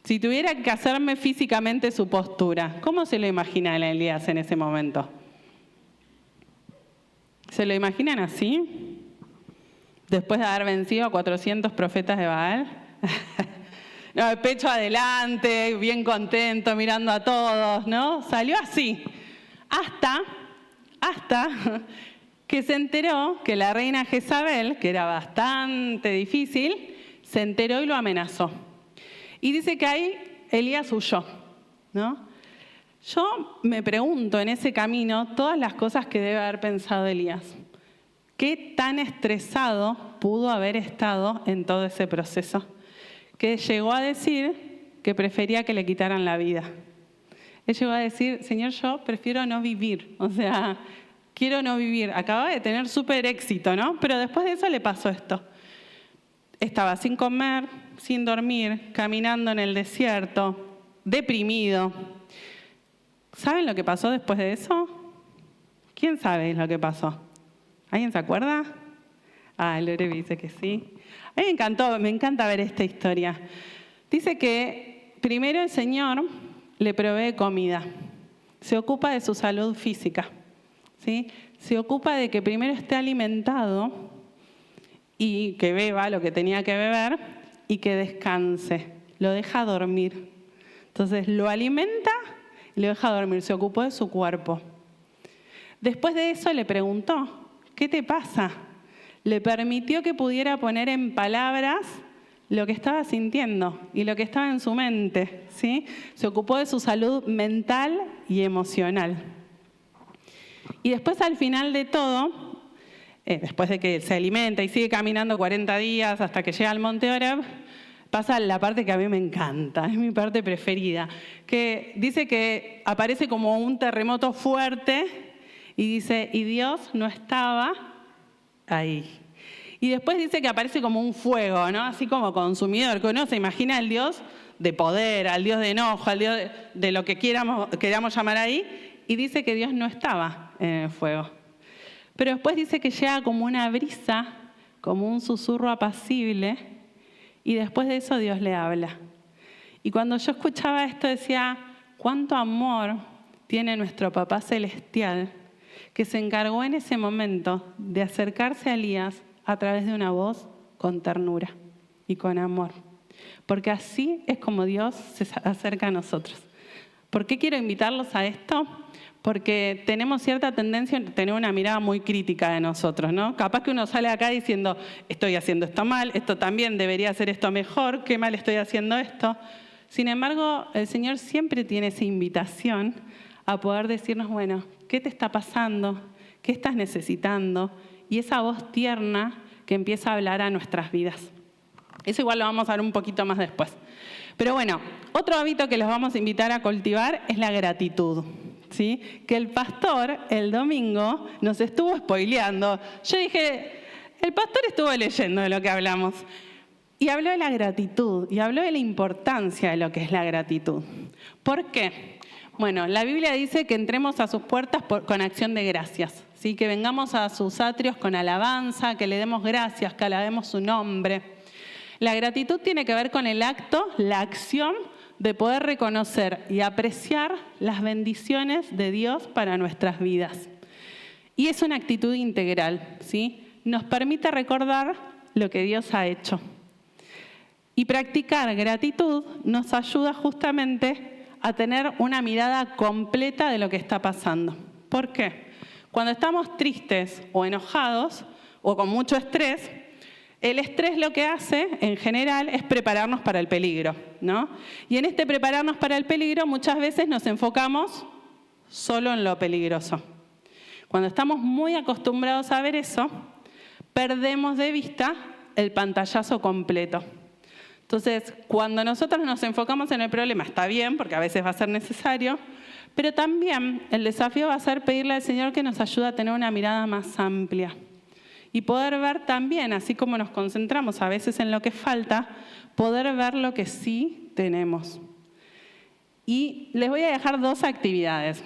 Si tuviera que hacerme físicamente su postura, ¿cómo se lo imagina a Elías en ese momento? ¿Se lo imaginan así? Después de haber vencido a 400 profetas de Baal. no, pecho adelante, bien contento, mirando a todos, ¿no? Salió así, hasta que se enteró que la reina Jezabel, que era bastante difícil, se enteró y lo amenazó. Y dice que ahí Elías huyó, ¿no? Yo me pregunto en ese camino todas las cosas que debe haber pensado Elías. ¿Qué tan estresado pudo haber estado en todo ese proceso? Que llegó a decir que prefería que le quitaran la vida. Él llegó a decir, Señor, yo prefiero no vivir. O sea, quiero no vivir. Acababa de tener súper éxito, ¿no? Pero después de eso le pasó esto. Estaba sin comer, sin dormir, caminando en el desierto, deprimido. ¿Saben lo que pasó después de eso? ¿Quién sabe lo que pasó? ¿Alguien se acuerda? Lore dice que sí. A mí me encanta ver esta historia. Dice que primero el Señor le provee comida. Se ocupa de su salud física, ¿sí? Se ocupa de que primero esté alimentado y que beba lo que tenía que beber y que descanse. Lo deja dormir. Entonces lo alimenta y lo deja dormir. Se ocupó de su cuerpo. Después de eso le preguntó, ¿qué te pasa? Le permitió que pudiera poner en palabras lo que estaba sintiendo y lo que estaba en su mente, ¿sí? Se ocupó de su salud mental y emocional. Y después, al final de todo, después de que se alimenta y sigue caminando 40 días hasta que llega al Monte Oreb, pasa la parte que a mí me encanta, es mi parte preferida, que dice que aparece como un terremoto fuerte y dice, y Dios no estaba ahí. Y después dice que aparece como un fuego, ¿no? Así como consumidor, que uno se imagina al Dios de poder, al Dios de enojo, al Dios de lo que queramos llamar ahí, y dice que Dios no estaba en el fuego. Pero después dice que llega como una brisa, como un susurro apacible, y después de eso Dios le habla. Y cuando yo escuchaba esto decía, cuánto amor tiene nuestro Papá Celestial, que se encargó en ese momento de acercarse a Elías a través de una voz con ternura y con amor. Porque así es como Dios se acerca a nosotros. ¿Por qué quiero invitarlos a esto? Porque tenemos cierta tendencia a tener una mirada muy crítica de nosotros, ¿no? Capaz que uno sale acá diciendo, estoy haciendo esto mal, esto también debería hacer esto mejor, qué mal estoy haciendo esto. Sin embargo, el Señor siempre tiene esa invitación a poder decirnos, bueno, ¿qué te está pasando? ¿Qué estás necesitando? Y esa voz tierna que empieza a hablar a nuestras vidas. Eso igual lo vamos a ver un poquito más después. Pero bueno, otro hábito que los vamos a invitar a cultivar es la gratitud, ¿sí? Que el pastor el domingo nos estuvo spoileando. Yo dije, el pastor estuvo leyendo de lo que hablamos. Y habló de la gratitud, y habló de la importancia de lo que es la gratitud. ¿Por qué? Bueno, la Biblia dice que entremos a sus puertas con acción de gracias, ¿sí? Que vengamos a sus atrios con alabanza, que le demos gracias, que alabemos su nombre. La gratitud tiene que ver con el acto, la acción de poder reconocer y apreciar las bendiciones de Dios para nuestras vidas. Y es una actitud integral, ¿sí? Nos permite recordar lo que Dios ha hecho. Y practicar gratitud nos ayuda justamente a tener una mirada completa de lo que está pasando. ¿Por qué? Cuando estamos tristes o enojados o con mucho estrés, el estrés lo que hace, en general, es prepararnos para el peligro, ¿no? Y en este prepararnos para el peligro, muchas veces nos enfocamos solo en lo peligroso. Cuando estamos muy acostumbrados a ver eso, perdemos de vista el pantallazo completo. Entonces, cuando nosotros nos enfocamos en el problema, está bien, porque a veces va a ser necesario, pero también el desafío va a ser pedirle al Señor que nos ayude a tener una mirada más amplia y poder ver también, así como nos concentramos a veces en lo que falta, poder ver lo que sí tenemos. Y les voy a dejar 2 actividades.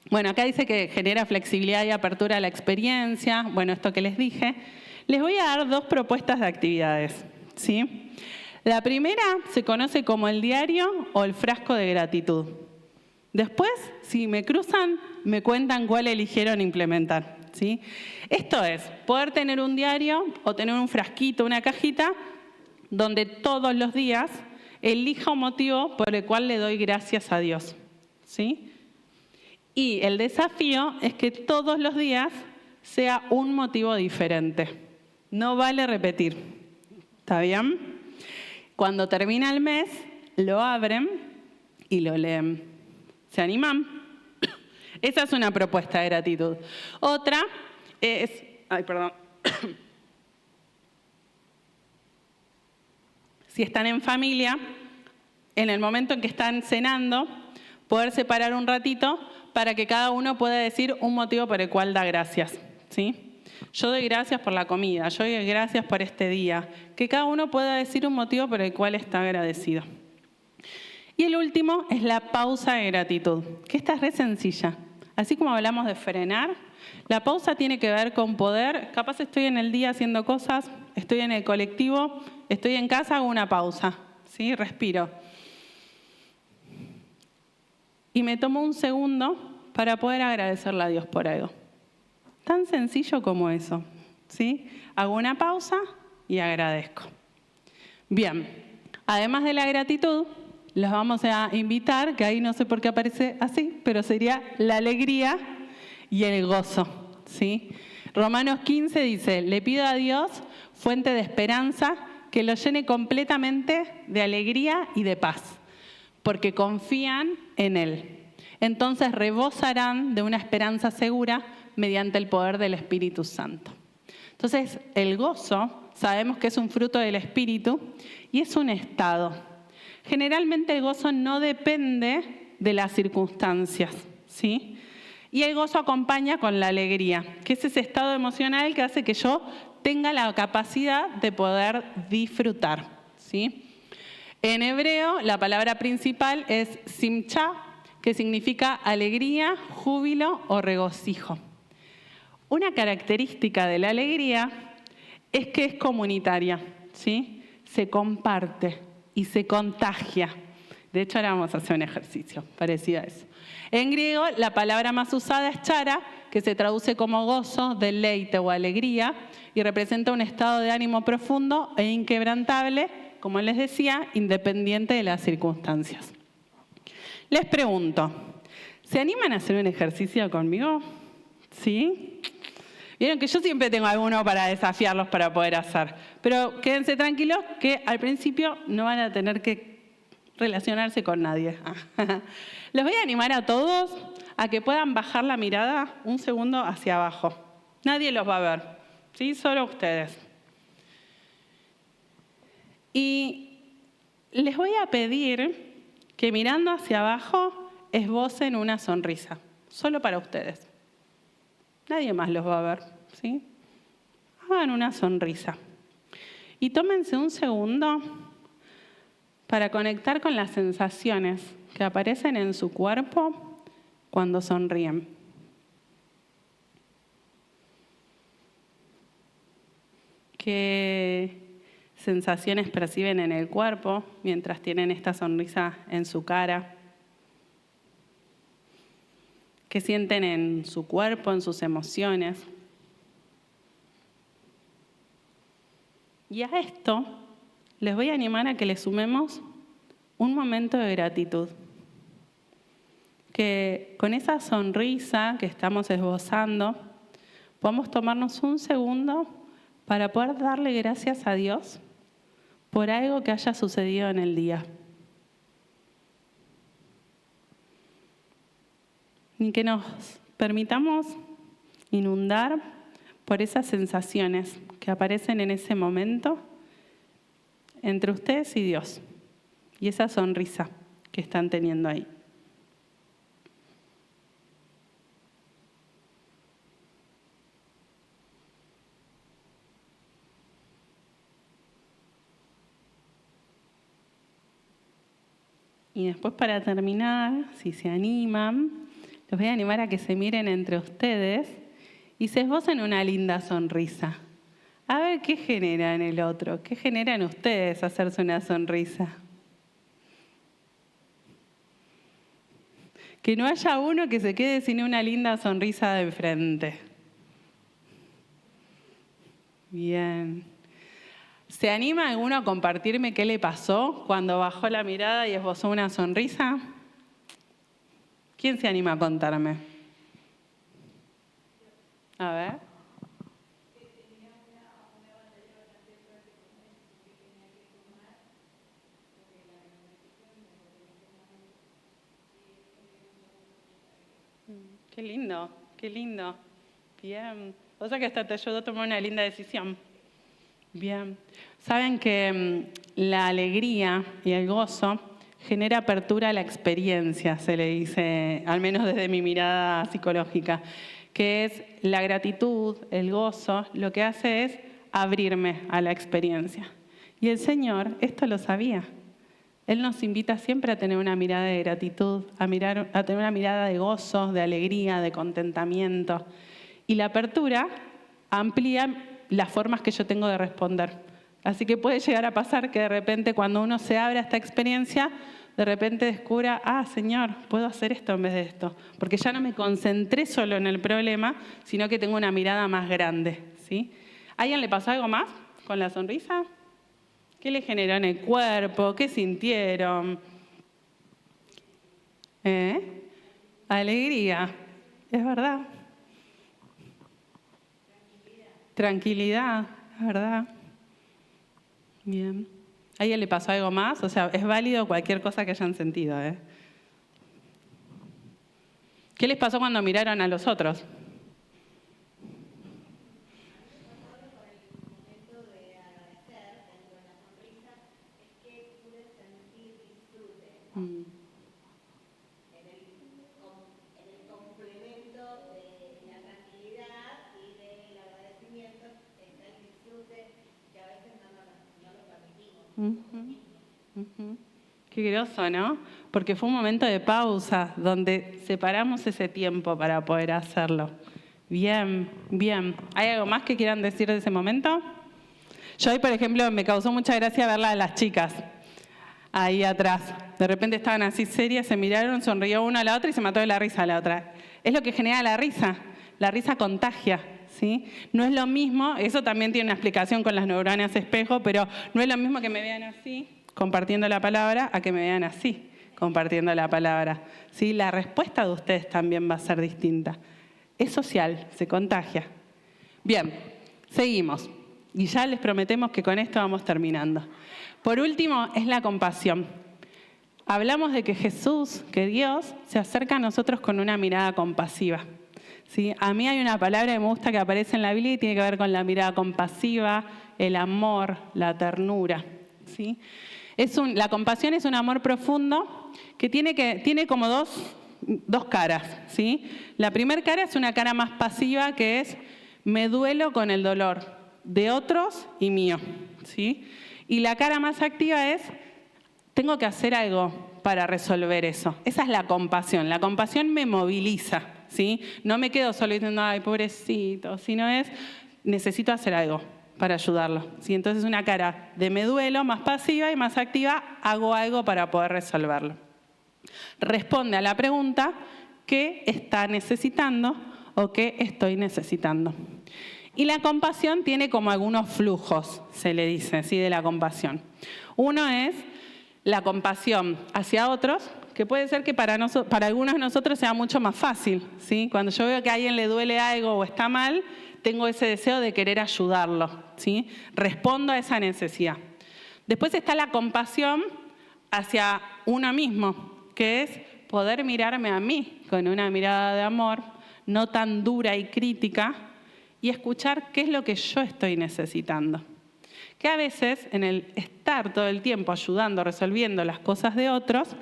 Bueno, acá dice que genera flexibilidad y apertura a la experiencia, bueno, esto que les dije. Les voy a dar 2 propuestas de actividades, ¿sí? La primera se conoce como el diario o el frasco de gratitud. Después, si me cruzan, me cuentan cuál eligieron implementar, ¿sí? Esto es, poder tener un diario o tener un frasquito, una cajita, donde todos los días elija un motivo por el cual le doy gracias a Dios, ¿sí? Y el desafío es que todos los días sea un motivo diferente. No vale repetir. ¿Está bien? Cuando termina el mes, lo abren y lo leen. ¿Se animan? Esa es una propuesta de gratitud. Otra es... Si están en familia, en el momento en que están cenando, poder separar un ratito para que cada uno pueda decir un motivo por el cual da gracias, ¿sí? Yo doy gracias por la comida, yo doy gracias por este día. Que cada uno pueda decir un motivo por el cual está agradecido. Y el último es la pausa de gratitud, que esta es re sencilla. Así como hablamos de frenar, la pausa tiene que ver con poder, capaz estoy en el día haciendo cosas, estoy en el colectivo, estoy en casa, hago una pausa, ¿sí? Respiro. Y me tomo un segundo para poder agradecerle a Dios por algo. Tan sencillo como eso, ¿sí? Hago una pausa y agradezco. Bien, además de la gratitud, los vamos a invitar, que ahí no sé por qué aparece así, pero sería la alegría y el gozo, ¿sí? Romanos 15 dice, le pido a Dios, fuente de esperanza, que lo llene completamente de alegría y de paz, porque confían en Él. Entonces rebosarán de una esperanza segura mediante el poder del Espíritu Santo. Entonces, el gozo, sabemos que es un fruto del Espíritu y es un estado. Generalmente el gozo no depende de las circunstancias, ¿sí? Y el gozo acompaña con la alegría, que es ese estado emocional que hace que yo tenga la capacidad de poder disfrutar, ¿sí? En hebreo, la palabra principal es simcha, que significa alegría, júbilo o regocijo. Una característica de la alegría es que es comunitaria, ¿sí? Se comparte y se contagia. De hecho, ahora vamos a hacer un ejercicio parecido a eso. En griego, la palabra más usada es chara, que se traduce como gozo, deleite o alegría, y representa un estado de ánimo profundo e inquebrantable, como les decía, independiente de las circunstancias. Les pregunto, ¿se animan a hacer un ejercicio conmigo? ¿Sí? Vieron que yo siempre tengo alguno para desafiarlos para poder hacer, pero quédense tranquilos que al principio no van a tener que relacionarse con nadie. Los voy a animar a todos a que puedan bajar la mirada un segundo hacia abajo. Nadie los va a ver, ¿sí? Solo ustedes. Y les voy a pedir que mirando hacia abajo esbocen una sonrisa, solo para ustedes. Nadie más los va a ver, ¿sí? Hagan una sonrisa. Y tómense un segundo para conectar con las sensaciones que aparecen en su cuerpo cuando sonríen. ¿Qué sensaciones perciben en el cuerpo mientras tienen esta sonrisa en su cara? ¿Qué sienten en su cuerpo, en sus emociones? Y a esto les voy a animar a que le sumemos un momento de gratitud. Que con esa sonrisa que estamos esbozando, podamos tomarnos un segundo para poder darle gracias a Dios por algo que haya sucedido en el día. Y que nos permitamos inundar por esas sensaciones que aparecen en ese momento entre ustedes y Dios, y esa sonrisa que están teniendo ahí. Y después, para terminar, si se animan, los voy a animar a que se miren entre ustedes y se esbocen una linda sonrisa. A ver qué genera en el otro, qué generan ustedes hacerse una sonrisa. Que no haya uno que se quede sin una linda sonrisa de frente. Bien. ¿Se anima alguno a compartirme qué le pasó cuando bajó la mirada y esbozó una sonrisa? ¿Quién se anima a contarme? A ver. Qué lindo, qué lindo. Bien. O sea que hasta te ayudó a tomar una linda decisión. Bien. Saben que la alegría y el gozo genera apertura a la experiencia, se le dice, al menos desde mi mirada psicológica, que es la gratitud, el gozo, lo que hace es abrirme a la experiencia. Y el Señor esto lo sabía. Él nos invita siempre a tener una mirada de gratitud, a tener una mirada de gozo, de alegría, de contentamiento. Y la apertura amplía las formas que yo tengo de responder. Así que puede llegar a pasar que de repente cuando uno se abre a esta experiencia, de repente descubra, Señor, puedo hacer esto en vez de esto. Porque ya no me concentré solo en el problema, sino que tengo una mirada más grande, ¿sí? ¿A alguien le pasó algo más con la sonrisa? ¿Qué le generó en el cuerpo? ¿Qué sintieron? Alegría, es verdad. Tranquilidad, es verdad. Bien. ¿A alguien le pasó algo más? O sea, es válido cualquier cosa que hayan sentido, ¿eh? ¿Qué les pasó cuando miraron a los otros? En el complemento de la tranquilidad y del agradecimiento está el disfrute que a veces no lo permitimos. Qué groso, ¿no? Porque fue un momento de pausa donde separamos ese tiempo para poder hacerlo. Bien, bien. ¿Hay algo más que quieran decir de ese momento? Yo hoy, por ejemplo, me causó mucha gracia verla a las chicas ahí atrás. De repente estaban así serias, se miraron, sonrió una a la otra y se mató de la risa a la otra. Es lo que genera la risa contagia, ¿sí? No es lo mismo, eso también tiene una explicación con las neuronas espejo, pero no es lo mismo que me vean así, compartiendo la palabra, a que me vean así, compartiendo la palabra, ¿sí? La respuesta de ustedes también va a ser distinta. Es social, se contagia. Bien, seguimos. Y ya les prometemos que con esto vamos terminando. Por último, es la compasión. Hablamos de que Jesús, que Dios, se acerca a nosotros con una mirada compasiva, ¿sí? A mí hay una palabra que me gusta que aparece en la Biblia y tiene que ver con la mirada compasiva, el amor, la ternura, ¿sí? La compasión es un amor profundo que tiene como dos caras, ¿sí? La primera cara es una cara más pasiva, que es me duelo con el dolor de otros y mío, ¿sí? Y la cara más activa es tengo que hacer algo para resolver eso. Esa es la compasión. La compasión me moviliza, ¿sí? No me quedo solo diciendo, ay, pobrecito, sino es necesito hacer algo para ayudarlo, ¿sí? Entonces una cara de me duelo, más pasiva, y más activa, hago algo para poder resolverlo. Responde a la pregunta, ¿qué está necesitando o qué estoy necesitando? Y la compasión tiene como algunos flujos, se le dice, ¿sí? De la compasión. Uno es la compasión hacia otros, que puede ser que para algunos de nosotros sea mucho más fácil, ¿sí? Cuando yo veo que a alguien le duele algo o está mal, tengo ese deseo de querer ayudarlo, ¿sí? Respondo a esa necesidad. Después está la compasión hacia uno mismo, que es poder mirarme a mí con una mirada de amor, no tan dura y crítica, y escuchar qué es lo que yo estoy necesitando. Que a veces, en el estar todo el tiempo ayudando, resolviendo las cosas de otros,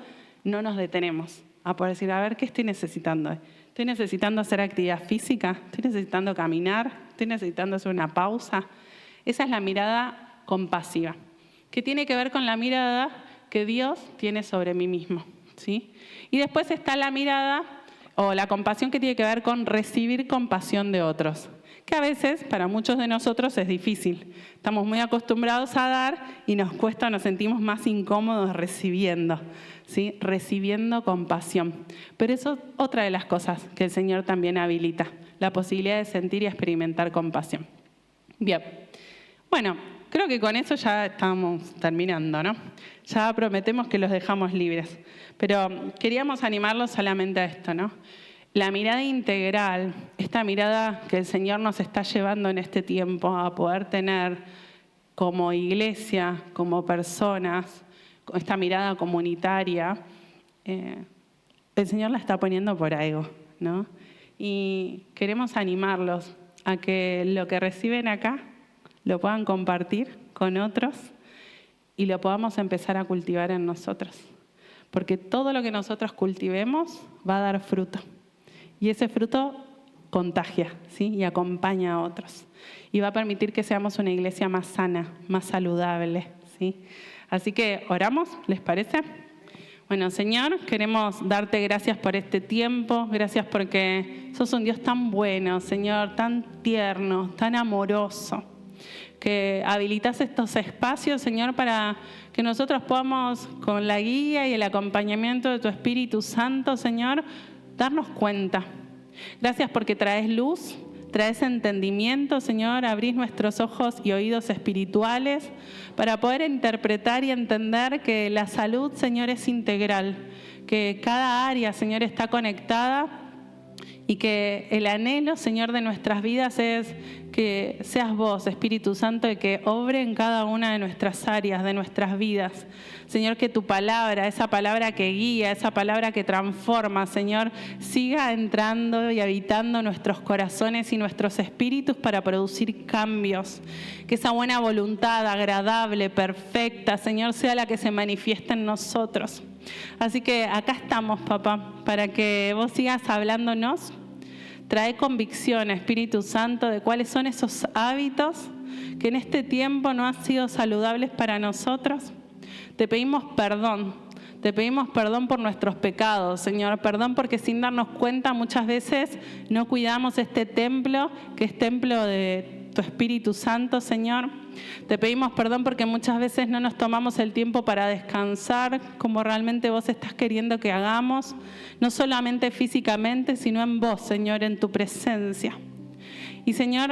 no nos detenemos a poder decir, a ver, ¿qué estoy necesitando? ¿Estoy necesitando hacer actividad física? ¿Estoy necesitando caminar? ¿Estoy necesitando hacer una pausa? Esa es la mirada compasiva, que tiene que ver con la mirada que Dios tiene sobre mí mismo, ¿sí? Y después está la mirada o la compasión que tiene que ver con recibir compasión de otros, que a veces para muchos de nosotros es difícil. Estamos muy acostumbrados a dar y nos cuesta, nos sentimos más incómodos recibiendo, ¿sí? Recibiendo compasión. Pero eso es otra de las cosas que el Señor también habilita, la posibilidad de sentir y experimentar compasión. Bien, bueno, creo que con eso ya estamos terminando, ¿no? Ya prometemos que los dejamos libres. Pero queríamos animarlos solamente a esto, ¿no? La mirada integral, esta mirada que el Señor nos está llevando en este tiempo a poder tener como iglesia, como personas, esta mirada comunitaria, el Señor la está poniendo por algo, ¿no? Y queremos animarlos a que lo que reciben acá lo puedan compartir con otros y lo podamos empezar a cultivar en nosotros. Porque todo lo que nosotros cultivemos va a dar fruto. Y ese fruto contagia, ¿sí? Y acompaña a otros. Y va a permitir que seamos una iglesia más sana, más saludable, ¿sí? Así que oramos, ¿les parece? Bueno, Señor, queremos darte gracias por este tiempo, gracias porque sos un Dios tan bueno, Señor, tan tierno, tan amoroso, que habilitas estos espacios, Señor, para que nosotros podamos, con la guía y el acompañamiento de tu Espíritu Santo, Señor, darnos cuenta. Gracias porque traes luz, traes entendimiento, Señor, abrís nuestros ojos y oídos espirituales para poder interpretar y entender que la salud, Señor, es integral, que cada área, Señor, está conectada y que el anhelo, Señor, de nuestras vidas es que seas vos, Espíritu Santo, el que obre en cada una de nuestras áreas, de nuestras vidas. Señor, que tu palabra, esa palabra que guía, esa palabra que transforma, Señor, siga entrando y habitando nuestros corazones y nuestros espíritus para producir cambios. Que esa buena voluntad agradable, perfecta, Señor, sea la que se manifieste en nosotros. Así que acá estamos, papá, para que vos sigas hablándonos. Trae convicción, Espíritu Santo, de cuáles son esos hábitos que en este tiempo no han sido saludables para nosotros. Te pedimos perdón por nuestros pecados, Señor. Perdón porque sin darnos cuenta muchas veces no cuidamos este templo, que es templo de tu Espíritu Santo, Señor. Te pedimos perdón porque muchas veces no nos tomamos el tiempo para descansar como realmente vos estás queriendo que hagamos, no solamente físicamente, sino en vos, Señor, en tu presencia. Y, Señor,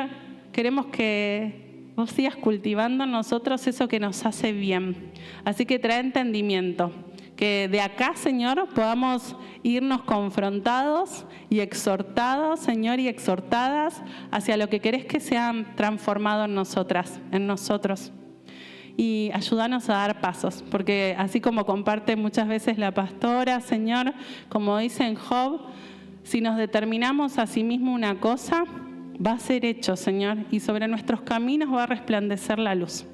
queremos que vos sigas cultivando en nosotros eso que nos hace bien. Así que trae entendimiento. Que de acá, Señor, podamos irnos confrontados y exhortados, Señor, y exhortadas hacia lo que querés que sean transformados en nosotras, en nosotros. Y ayúdanos a dar pasos, porque así como comparte muchas veces la pastora, Señor, como dice en Job, si nos determinamos a sí mismo una cosa, va a ser hecho, Señor, y sobre nuestros caminos va a resplandecer la luz.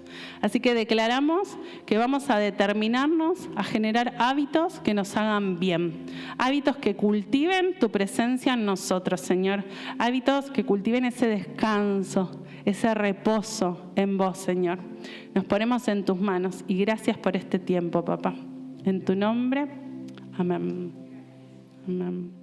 Así que declaramos que vamos a determinarnos a generar hábitos que nos hagan bien, hábitos que cultiven tu presencia en nosotros, Señor, hábitos que cultiven ese descanso, ese reposo en vos, Señor. Nos ponemos en tus manos y gracias por este tiempo, papá. En tu nombre, amén. Amén.